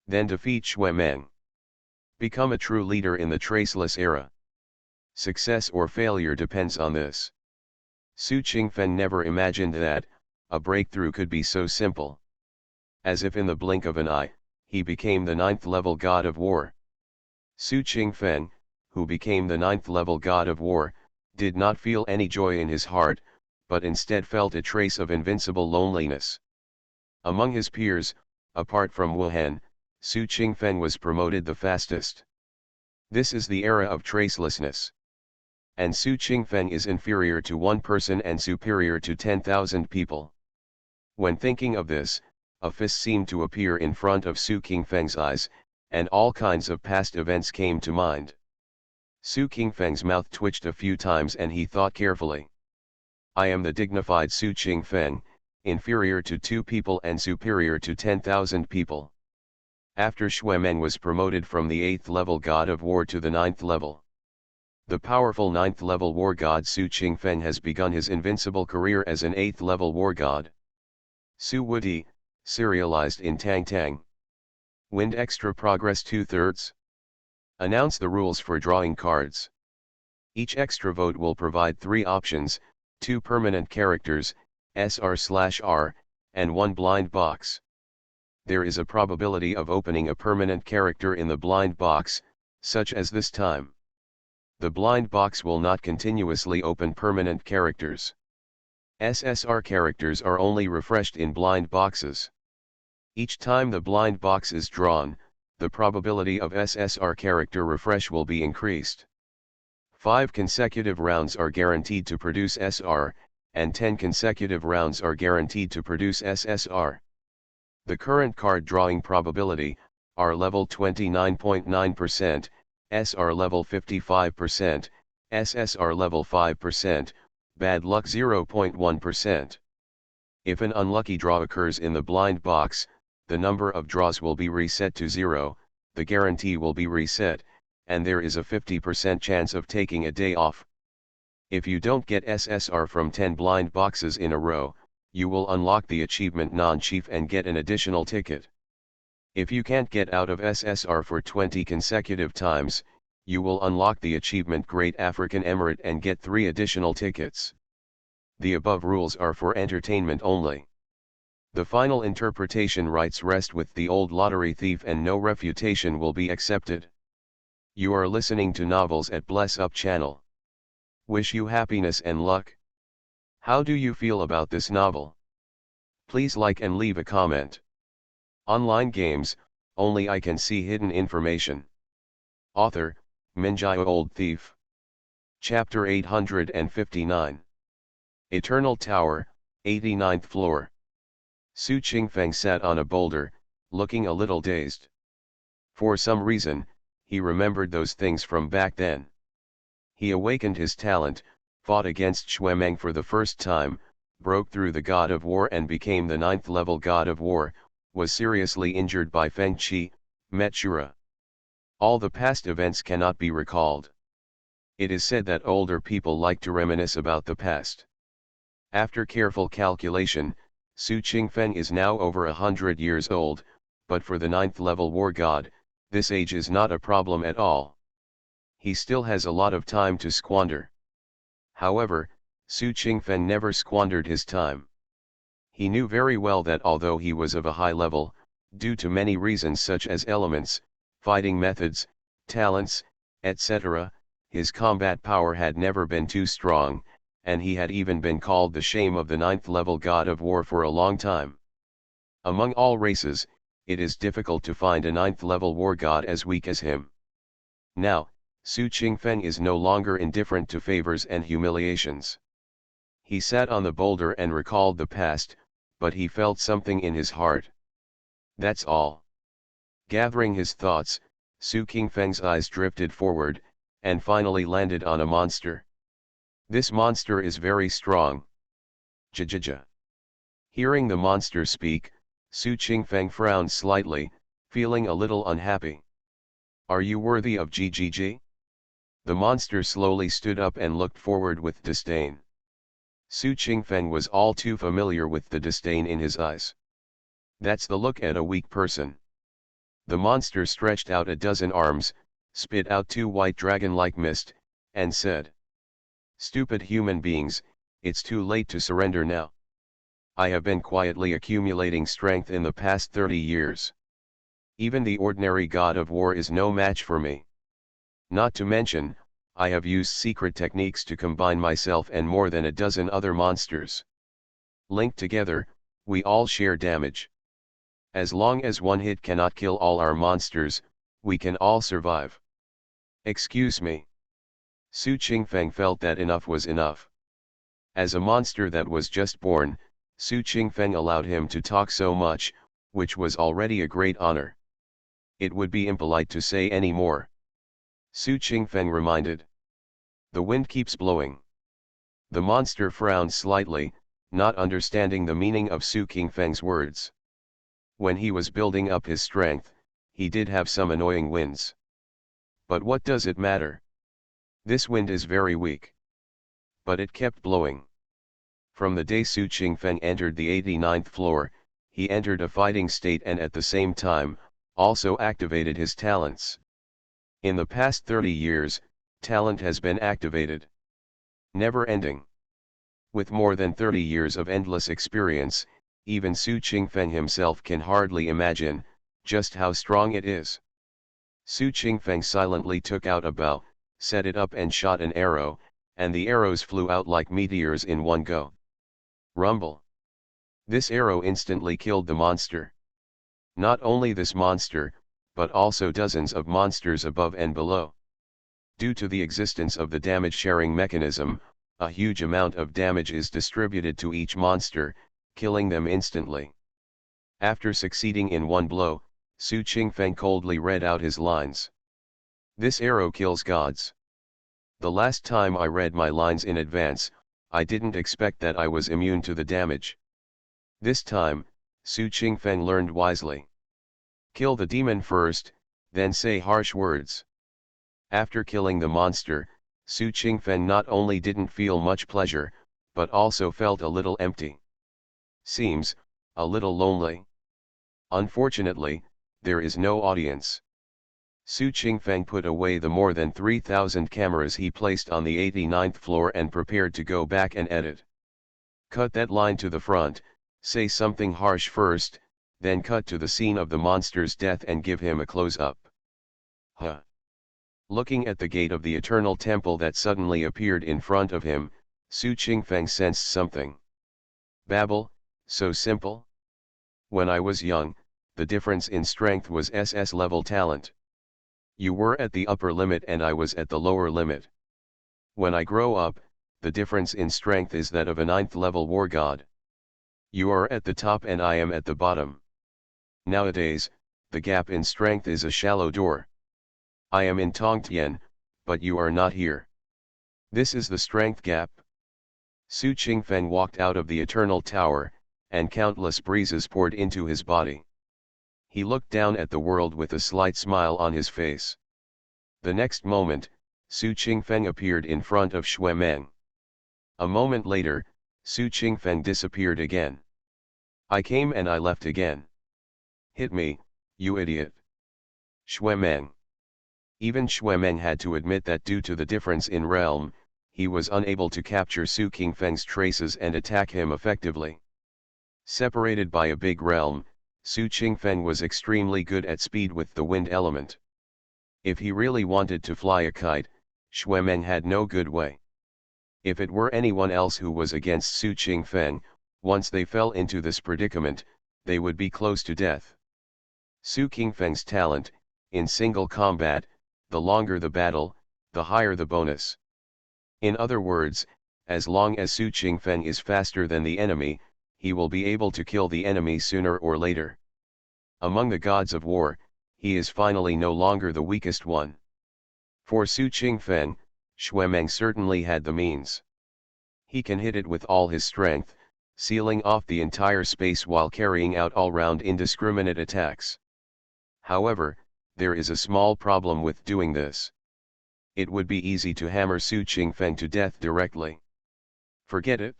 Then defeat Xuemeng. Become a true leader in the traceless era. Success or failure depends on this. Su Qingfeng never imagined that a breakthrough could be so simple. As if in the blink of an eye, he became the 9th level god of war. Su Qingfeng, who became the 9th level god of war, did not feel any joy in his heart, but instead felt a trace of invincible loneliness. Among his peers, apart from Wuhan, Su Qingfeng was promoted the fastest. This is the era of tracelessness. And Su Qingfeng is inferior to one person and superior to 10,000 people. When thinking of this, a fist seemed to appear in front of Su Qingfeng's eyes, and all kinds of past events came to mind. Su Qingfeng's mouth twitched a few times and he thought carefully. I am the dignified Su Qingfeng, inferior to 2 people and superior to 10,000 people. After Xuemeng was promoted from the 8th level god of war to the 9th level. The powerful 9th level war god Su Qingfeng has begun his invincible career as an 8th level war god. Su Wudi, serialized in Tang Tang. Wind extra progress 2/3. Announce the rules for drawing cards. Each extra vote will provide 3 options, 2 permanent characters, SR/R, and 1 blind box. There is a probability of opening a permanent character in the blind box, such as this time. The blind box will not continuously open permanent characters. SSR characters are only refreshed in blind boxes. Each time the blind box is drawn, the probability of SSR character refresh will be increased. 5 consecutive rounds are guaranteed to produce SR, and 10 consecutive rounds are guaranteed to produce SSR. The current card drawing probability, R level 29.9%, SR level 55%, SSR level 5%, bad luck 0.1%. If an unlucky draw occurs in the blind box, the number of draws will be reset to 0, the guarantee will be reset, and there is a 50% chance of taking a day off. If you don't get SSR from 10 blind boxes in a row, you will unlock the achievement non-chief and get an additional ticket. If you can't get out of SSR for 20 consecutive times, you will unlock the achievement Great African Emirate and get 3 additional tickets. The above rules are for entertainment only. The final interpretation rights rest with the old lottery thief and no refutation will be accepted. You are listening to Novels at Bless Up channel. Wish you happiness and luck. How do you feel about this novel? Please like and leave a comment. Online games, only I can see hidden information. Author, Minjai Old Thief. Chapter 859. Eternal Tower, 89th floor. Su Qingfeng sat on a boulder, looking a little dazed. For some reason, he remembered those things from back then. He awakened his talent, fought against Xuemeng for the first time, broke through the God of War and became the 9th level God of War, was seriously injured by Feng Qi, met Shura. All the past events cannot be recalled. It is said that older people like to reminisce about the past. After careful calculation, Su Qingfeng is now over 100 years old, but for the 9th level war god, this age is not a problem at all. He still has a lot of time to squander. However, Su Qingfeng never squandered his time. He knew very well that although he was of a high level, due to many reasons such as elements, fighting methods, talents, etc., his combat power had never been too strong, and he had even been called the shame of the 9th level God of War for a long time. Among all races, it is difficult to find a 9th level war god as weak as him. Now, Su Qingfeng is no longer indifferent to favors and humiliations. He sat on the boulder and recalled the past, but he felt something in his heart. That's all. Gathering his thoughts, Su Qingfeng's eyes drifted forward, and finally landed on a monster. This monster is very strong. Jajaja. Hearing the monster speak, Su Qingfeng frowned slightly, feeling a little unhappy. Are you worthy of GGG? The monster slowly stood up and looked forward with disdain. Su Qingfeng was all too familiar with the disdain in his eyes. That's the look at a weak person. The monster stretched out a dozen arms, spit out 2 white dragon-like mist, and said, "Stupid human beings, it's too late to surrender now. I have been quietly accumulating strength in the past 30 years. Even the ordinary god of war is no match for me. Not to mention, I have used secret techniques to combine myself and more than a dozen other monsters. Linked together, we all share damage. As long as one hit cannot kill all our monsters, we can all survive. Excuse me." Su Qingfeng felt that enough was enough. As a monster that was just born, Su Qingfeng allowed him to talk so much, which was already a great honor. It would be impolite to say any more. Su Qingfeng reminded. "The wind keeps blowing." The monster frowned slightly, not understanding the meaning of Su Qingfeng's words. When he was building up his strength, he did have some annoying winds. But what does it matter? This wind is very weak. But it kept blowing. From the day Su Qingfeng entered the 89th floor, he entered a fighting state and at the same time, also activated his talents. In the past 30 years, talent has been activated. Never ending. With more than 30 years of endless experience, even Su Qingfeng himself can hardly imagine just how strong it is. Su Qingfeng silently took out a bow, set it up and shot an arrow, and the arrows flew out like meteors in one go. Rumble. This arrow instantly killed the monster. Not only this monster, but also dozens of monsters above and below. Due to the existence of the damage sharing mechanism, a huge amount of damage is distributed to each monster, killing them instantly. After succeeding in one blow, Su Qingfeng coldly read out his lines. "This arrow kills gods." The last time I read my lines in advance, I didn't expect that I was immune to the damage. This time, Su Qingfeng learned wisely. Kill the demon first, then say harsh words. After killing the monster, Su Qingfeng not only didn't feel much pleasure, but also felt a little empty. Seems, a little lonely. Unfortunately, there is no audience. Su Qingfeng put away the more than 3,000 cameras he placed on the 89th floor and prepared to go back and edit. Cut that line to the front, say something harsh first, then cut to the scene of the monster's death and give him a close-up. Huh. Looking at the gate of the eternal temple that suddenly appeared in front of him, Su Qingfeng sensed something. Babble, so simple? When I was young, the difference in strength was SS level talent. You were at the upper limit and I was at the lower limit. When I grow up, the difference in strength is that of a 9th level war god. You are at the top and I am at the bottom. Nowadays, the gap in strength is a shallow door. I am in Tongtian, but you are not here. This is the strength gap. Su Qingfeng walked out of the eternal tower, and countless breezes poured into his body. He looked down at the world with a slight smile on his face. The next moment, Su Qingfeng appeared in front of Xuemeng. A moment later, Su Qingfeng disappeared again. I came and I left again. Hit me, you idiot. Xuemeng. Even Xuemeng had to admit that due to the difference in realm, he was unable to capture Su Qingfeng's traces and attack him effectively. Separated by a big realm, Su Qingfeng was extremely good at speed with the wind element. If he really wanted to fly a kite, Xuemeng had no good way. If it were anyone else who was against Su Qingfeng, once they fell into this predicament, they would be close to death. Su Qingfeng's talent, in single combat, the longer the battle, the higher the bonus. In other words, as long as Su Qingfeng is faster than the enemy, he will be able to kill the enemy sooner or later. Among the gods of war, he is finally no longer the weakest one. For Su Qingfeng, Xuemeng certainly had the means. He can hit it with all his strength, sealing off the entire space while carrying out all-round indiscriminate attacks. However, there is a small problem with doing this. It would be easy to hammer Su Qingfeng to death directly. Forget it.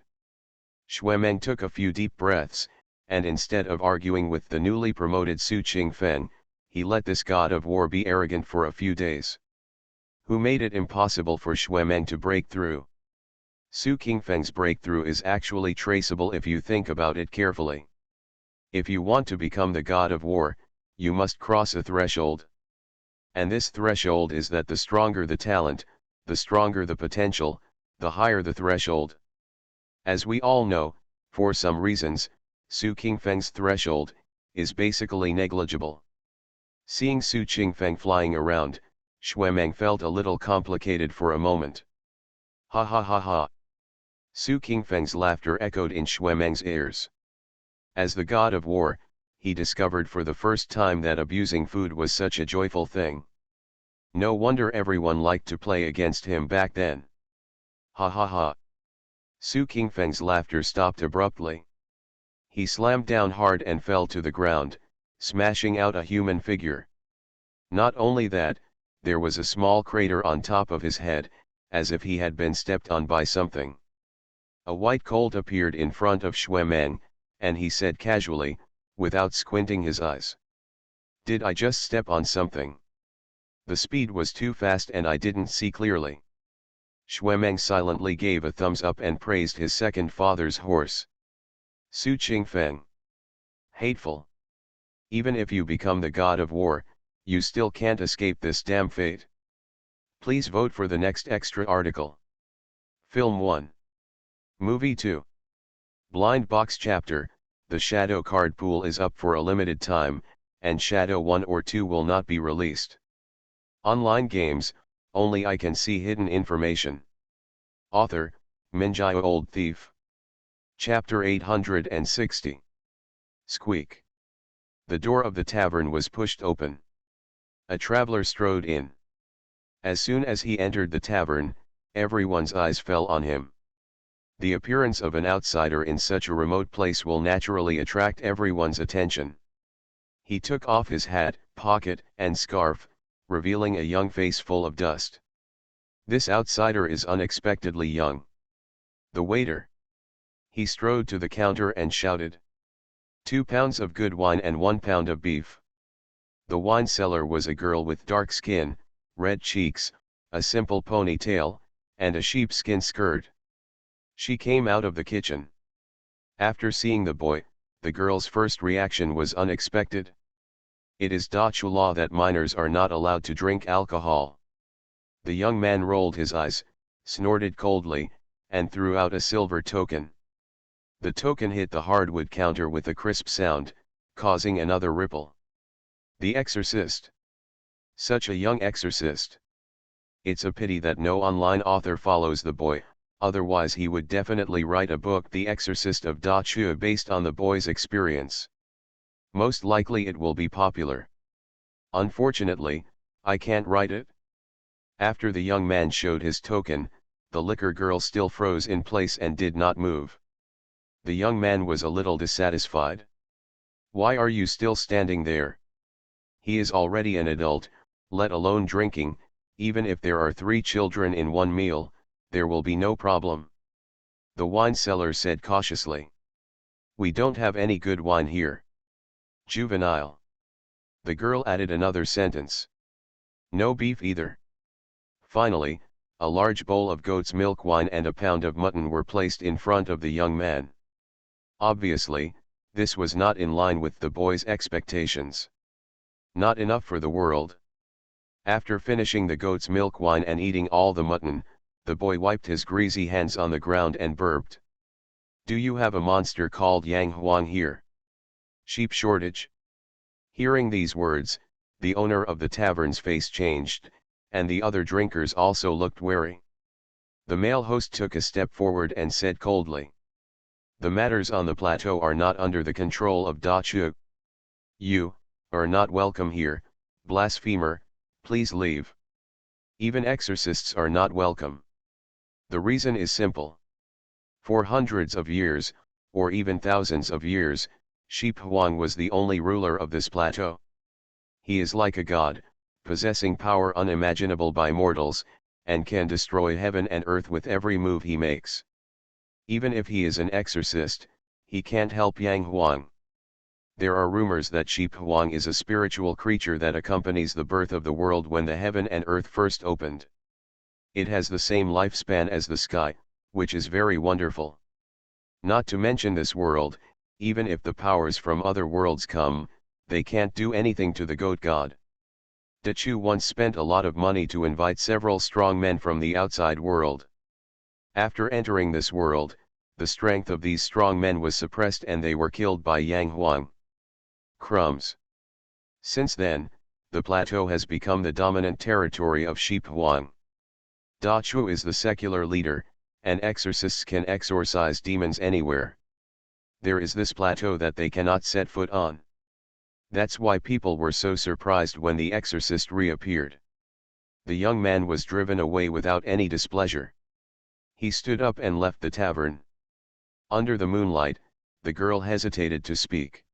Xuemeng took a few deep breaths, and instead of arguing with the newly promoted Su Qingfeng, he let this god of war be arrogant for a few days. Who made it impossible for Xuemeng to break through? Su Qingfeng's breakthrough is actually traceable if you think about it carefully. If you want to become the god of war, you must cross a threshold. And this threshold is that the stronger the talent, the stronger the potential, the higher the threshold. As we all know, for some reasons, Su Qingfeng's threshold is basically negligible. Seeing Su Qingfeng flying around, Xuemeng felt a little complicated for a moment. Ha ha ha ha. Su Qingfeng's laughter echoed in Xuemeng's ears. As the god of war, he discovered for the first time that abusing food was such a joyful thing. No wonder everyone liked to play against him back then. Ha ha ha. Su Qingfeng's laughter stopped abruptly. He slammed down hard and fell to the ground, smashing out a human figure. Not only that, there was a small crater on top of his head, as if he had been stepped on by something. A white colt appeared in front of Xuemeng, and he said casually, without squinting his eyes. Did I just step on something? The speed was too fast and I didn't see clearly. Xuemeng silently gave a thumbs up and praised his second father's horse. Su Qingfeng. Hateful. Even if you become the god of war, you still can't escape this damn fate. Please vote for the next extra article. Film 1. Movie 2. Blind Box Chapter, the Shadow card pool is up for a limited time, and Shadow 1 or 2 will not be released. Online games, only I can see hidden information. Author, Minjai Old Thief. Chapter 860. Squeak. The door of the tavern was pushed open. A traveler strode in. As soon as he entered the tavern, everyone's eyes fell on him. The appearance of an outsider in such a remote place will naturally attract everyone's attention. He took off his hat, pocket, and scarf, revealing a young face full of dust. This outsider is unexpectedly young. The waiter. He strode to the counter and shouted, 2 pounds of good wine and 1 pound of beef. The wine seller was a girl with dark skin, red cheeks, a simple ponytail, and a sheepskin skirt. She came out of the kitchen. After seeing the boy, the girl's first reaction was unexpected. It is Dutch law that minors are not allowed to drink alcohol. The young man rolled his eyes, snorted coldly, and threw out a silver token. The token hit the hardwood counter with a crisp sound, causing another ripple. The exorcist. Such a young exorcist. It's a pity that no online author follows the boy, otherwise he would definitely write a book, The Exorcist of Da Chua, based on the boy's experience. Most likely it will be popular. Unfortunately, I can't write it. After the young man showed his token, the liquor girl still froze in place and did not move. The young man was a little dissatisfied. Why are you still standing there? He is already an adult, let alone drinking. Even if there are 3 children in one meal, there will be no problem. The wine seller said cautiously. We don't have any good wine here. Juvenile. The girl added another sentence. No beef either. Finally, a large bowl of goat's milk wine and a pound of mutton were placed in front of the young man. Obviously, this was not in line with the boy's expectations. Not enough for the world. After finishing the goat's milk wine and eating all the mutton, the boy wiped his greasy hands on the ground and burped. Do you have a monster called Yang Huang here? Sheep shortage? Hearing these words, the owner of the tavern's face changed, and the other drinkers also looked wary. The male host took a step forward and said coldly. The matters on the plateau are not under the control of Da Chua. You are not welcome here, blasphemer, please leave. Even exorcists are not welcome. The reason is simple. For hundreds of years, or even thousands of years, Sheep Huang was the only ruler of this plateau. He is like a god, possessing power unimaginable by mortals, and can destroy heaven and earth with every move he makes. Even if he is an exorcist, he can't help Yang Huang. There are rumors that Sheep Huang is a spiritual creature that accompanies the birth of the world when the heaven and earth first opened. It has the same lifespan as the sky, which is very wonderful. Not to mention this world, even if the powers from other worlds come, they can't do anything to the goat god. Da Chu once spent a lot of money to invite several strong men from the outside world. After entering this world, the strength of these strong men was suppressed and they were killed by Yang Huang. Crumbs. Since then, the plateau has become the dominant territory of Sheep Huang. Da Chu is the secular leader, and exorcists can exorcise demons anywhere. There is this plateau that they cannot set foot on. That's why people were so surprised when the exorcist reappeared. The young man was driven away without any displeasure. He stood up and left the tavern. Under the moonlight, the girl hesitated to speak.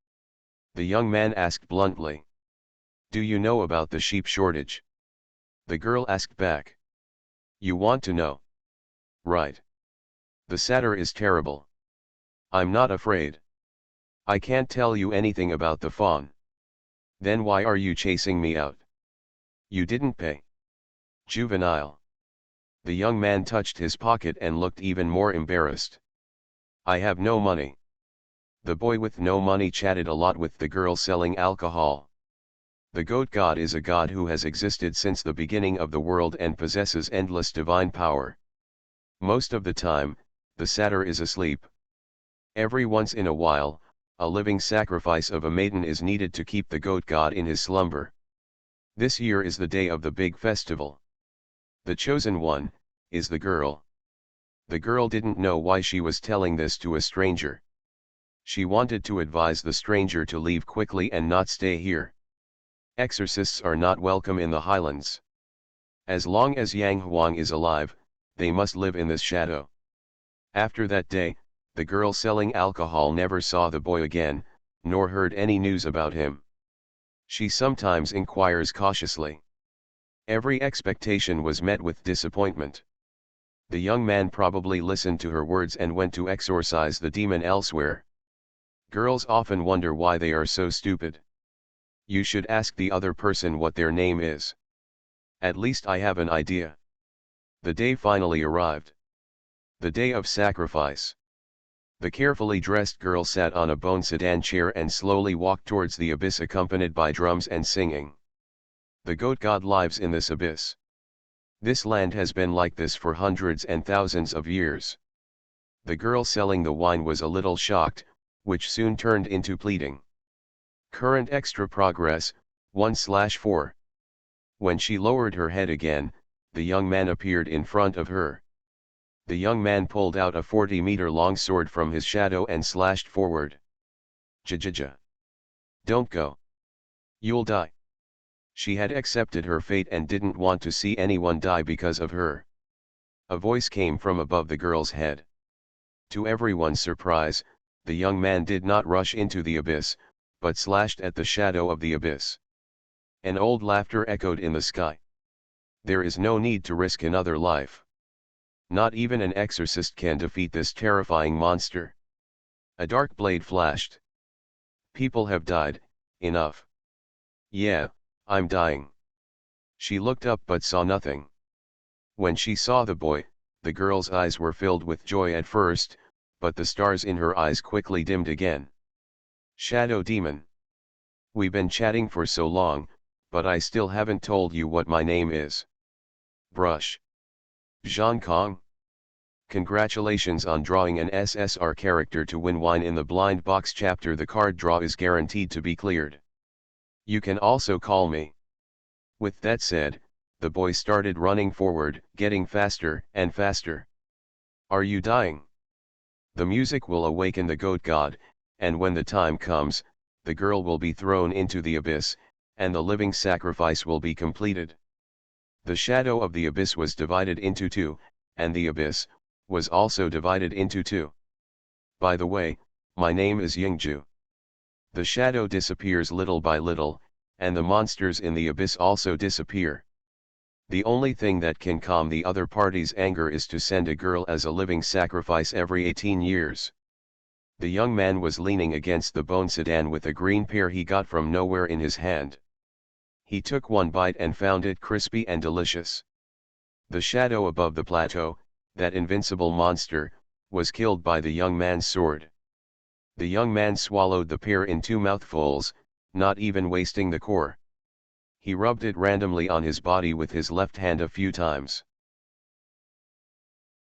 The young man asked bluntly. Do you know about the sheep shortage? The girl asked back. You want to know? Right. The satyr is terrible. I'm not afraid. I can't tell you anything about the fawn. Then why are you chasing me out? You didn't pay. Juvenile. The young man touched his pocket and looked even more embarrassed. I have no money. The boy with no money chatted a lot with the girl selling alcohol. The goat god is a god who has existed since the beginning of the world and possesses endless divine power. Most of the time, the satyr is asleep. Every once in a while, a living sacrifice of a maiden is needed to keep the goat god in his slumber. This year is the day of the big festival. The chosen one is the girl. The girl didn't know why she was telling this to a stranger. She wanted to advise the stranger to leave quickly and not stay here. Exorcists are not welcome in the highlands. As long as Yang Huang is alive, they must live in this shadow. After that day, the girl selling alcohol never saw the boy again, nor heard any news about him. She sometimes inquires cautiously. Every expectation was met with disappointment. The young man probably listened to her words and went to exorcise the demon elsewhere. Girls often wonder why they are so stupid. You should ask the other person what their name is. At least I have an idea. The day finally arrived. The day of sacrifice. The carefully dressed girl sat on a bone sedan chair and slowly walked towards the abyss accompanied by drums and singing. The goat god lives in this abyss. This land has been like this for hundreds and thousands of years. The girl selling the wine was a little shocked, which soon turned into pleading. Current extra progress, 1/4. When she lowered her head again, the young man appeared in front of her. The young man pulled out a 40-meter-long sword from his shadow and slashed forward. "Ja. Don't go. You'll die." She had accepted her fate and didn't want to see anyone die because of her. A voice came from above the girl's head. To everyone's surprise, the young man did not rush into the abyss, but slashed at the shadow of the abyss. An old laughter echoed in the sky. There is no need to risk another life. Not even an exorcist can defeat this terrifying monster. A dark blade flashed. People have died, enough. Yeah, I'm dying. She looked up but saw nothing. When she saw the boy, the girl's eyes were filled with joy at first, but the stars in her eyes quickly dimmed again. "Shadow demon. We've been chatting for so long, but I still haven't told you what my name is." Brush. Zhang Kong. Congratulations on drawing an SSR character to win wine in the blind box chapter. The card draw is guaranteed to be cleared. You can also call me. With that said, the boy started running forward, getting faster and faster. Are you dying? The music will awaken the goat god, and when the time comes, the girl will be thrown into the abyss, and the living sacrifice will be completed. The shadow of the abyss was divided into two, and the abyss was also divided into two. By the way, my name is Yingju. The shadow disappears little by little, and the monsters in the abyss also disappear. The only thing that can calm the other party's anger is to send a girl as a living sacrifice every 18 years. The young man was leaning against the bone sedan with a green pear he got from nowhere in his hand. He took one bite and found it crispy and delicious. The shadow above the plateau, that invincible monster, was killed by the young man's sword. The young man swallowed the pear in 2 mouthfuls, not even wasting the core. He rubbed it randomly on his body with his left hand a few times.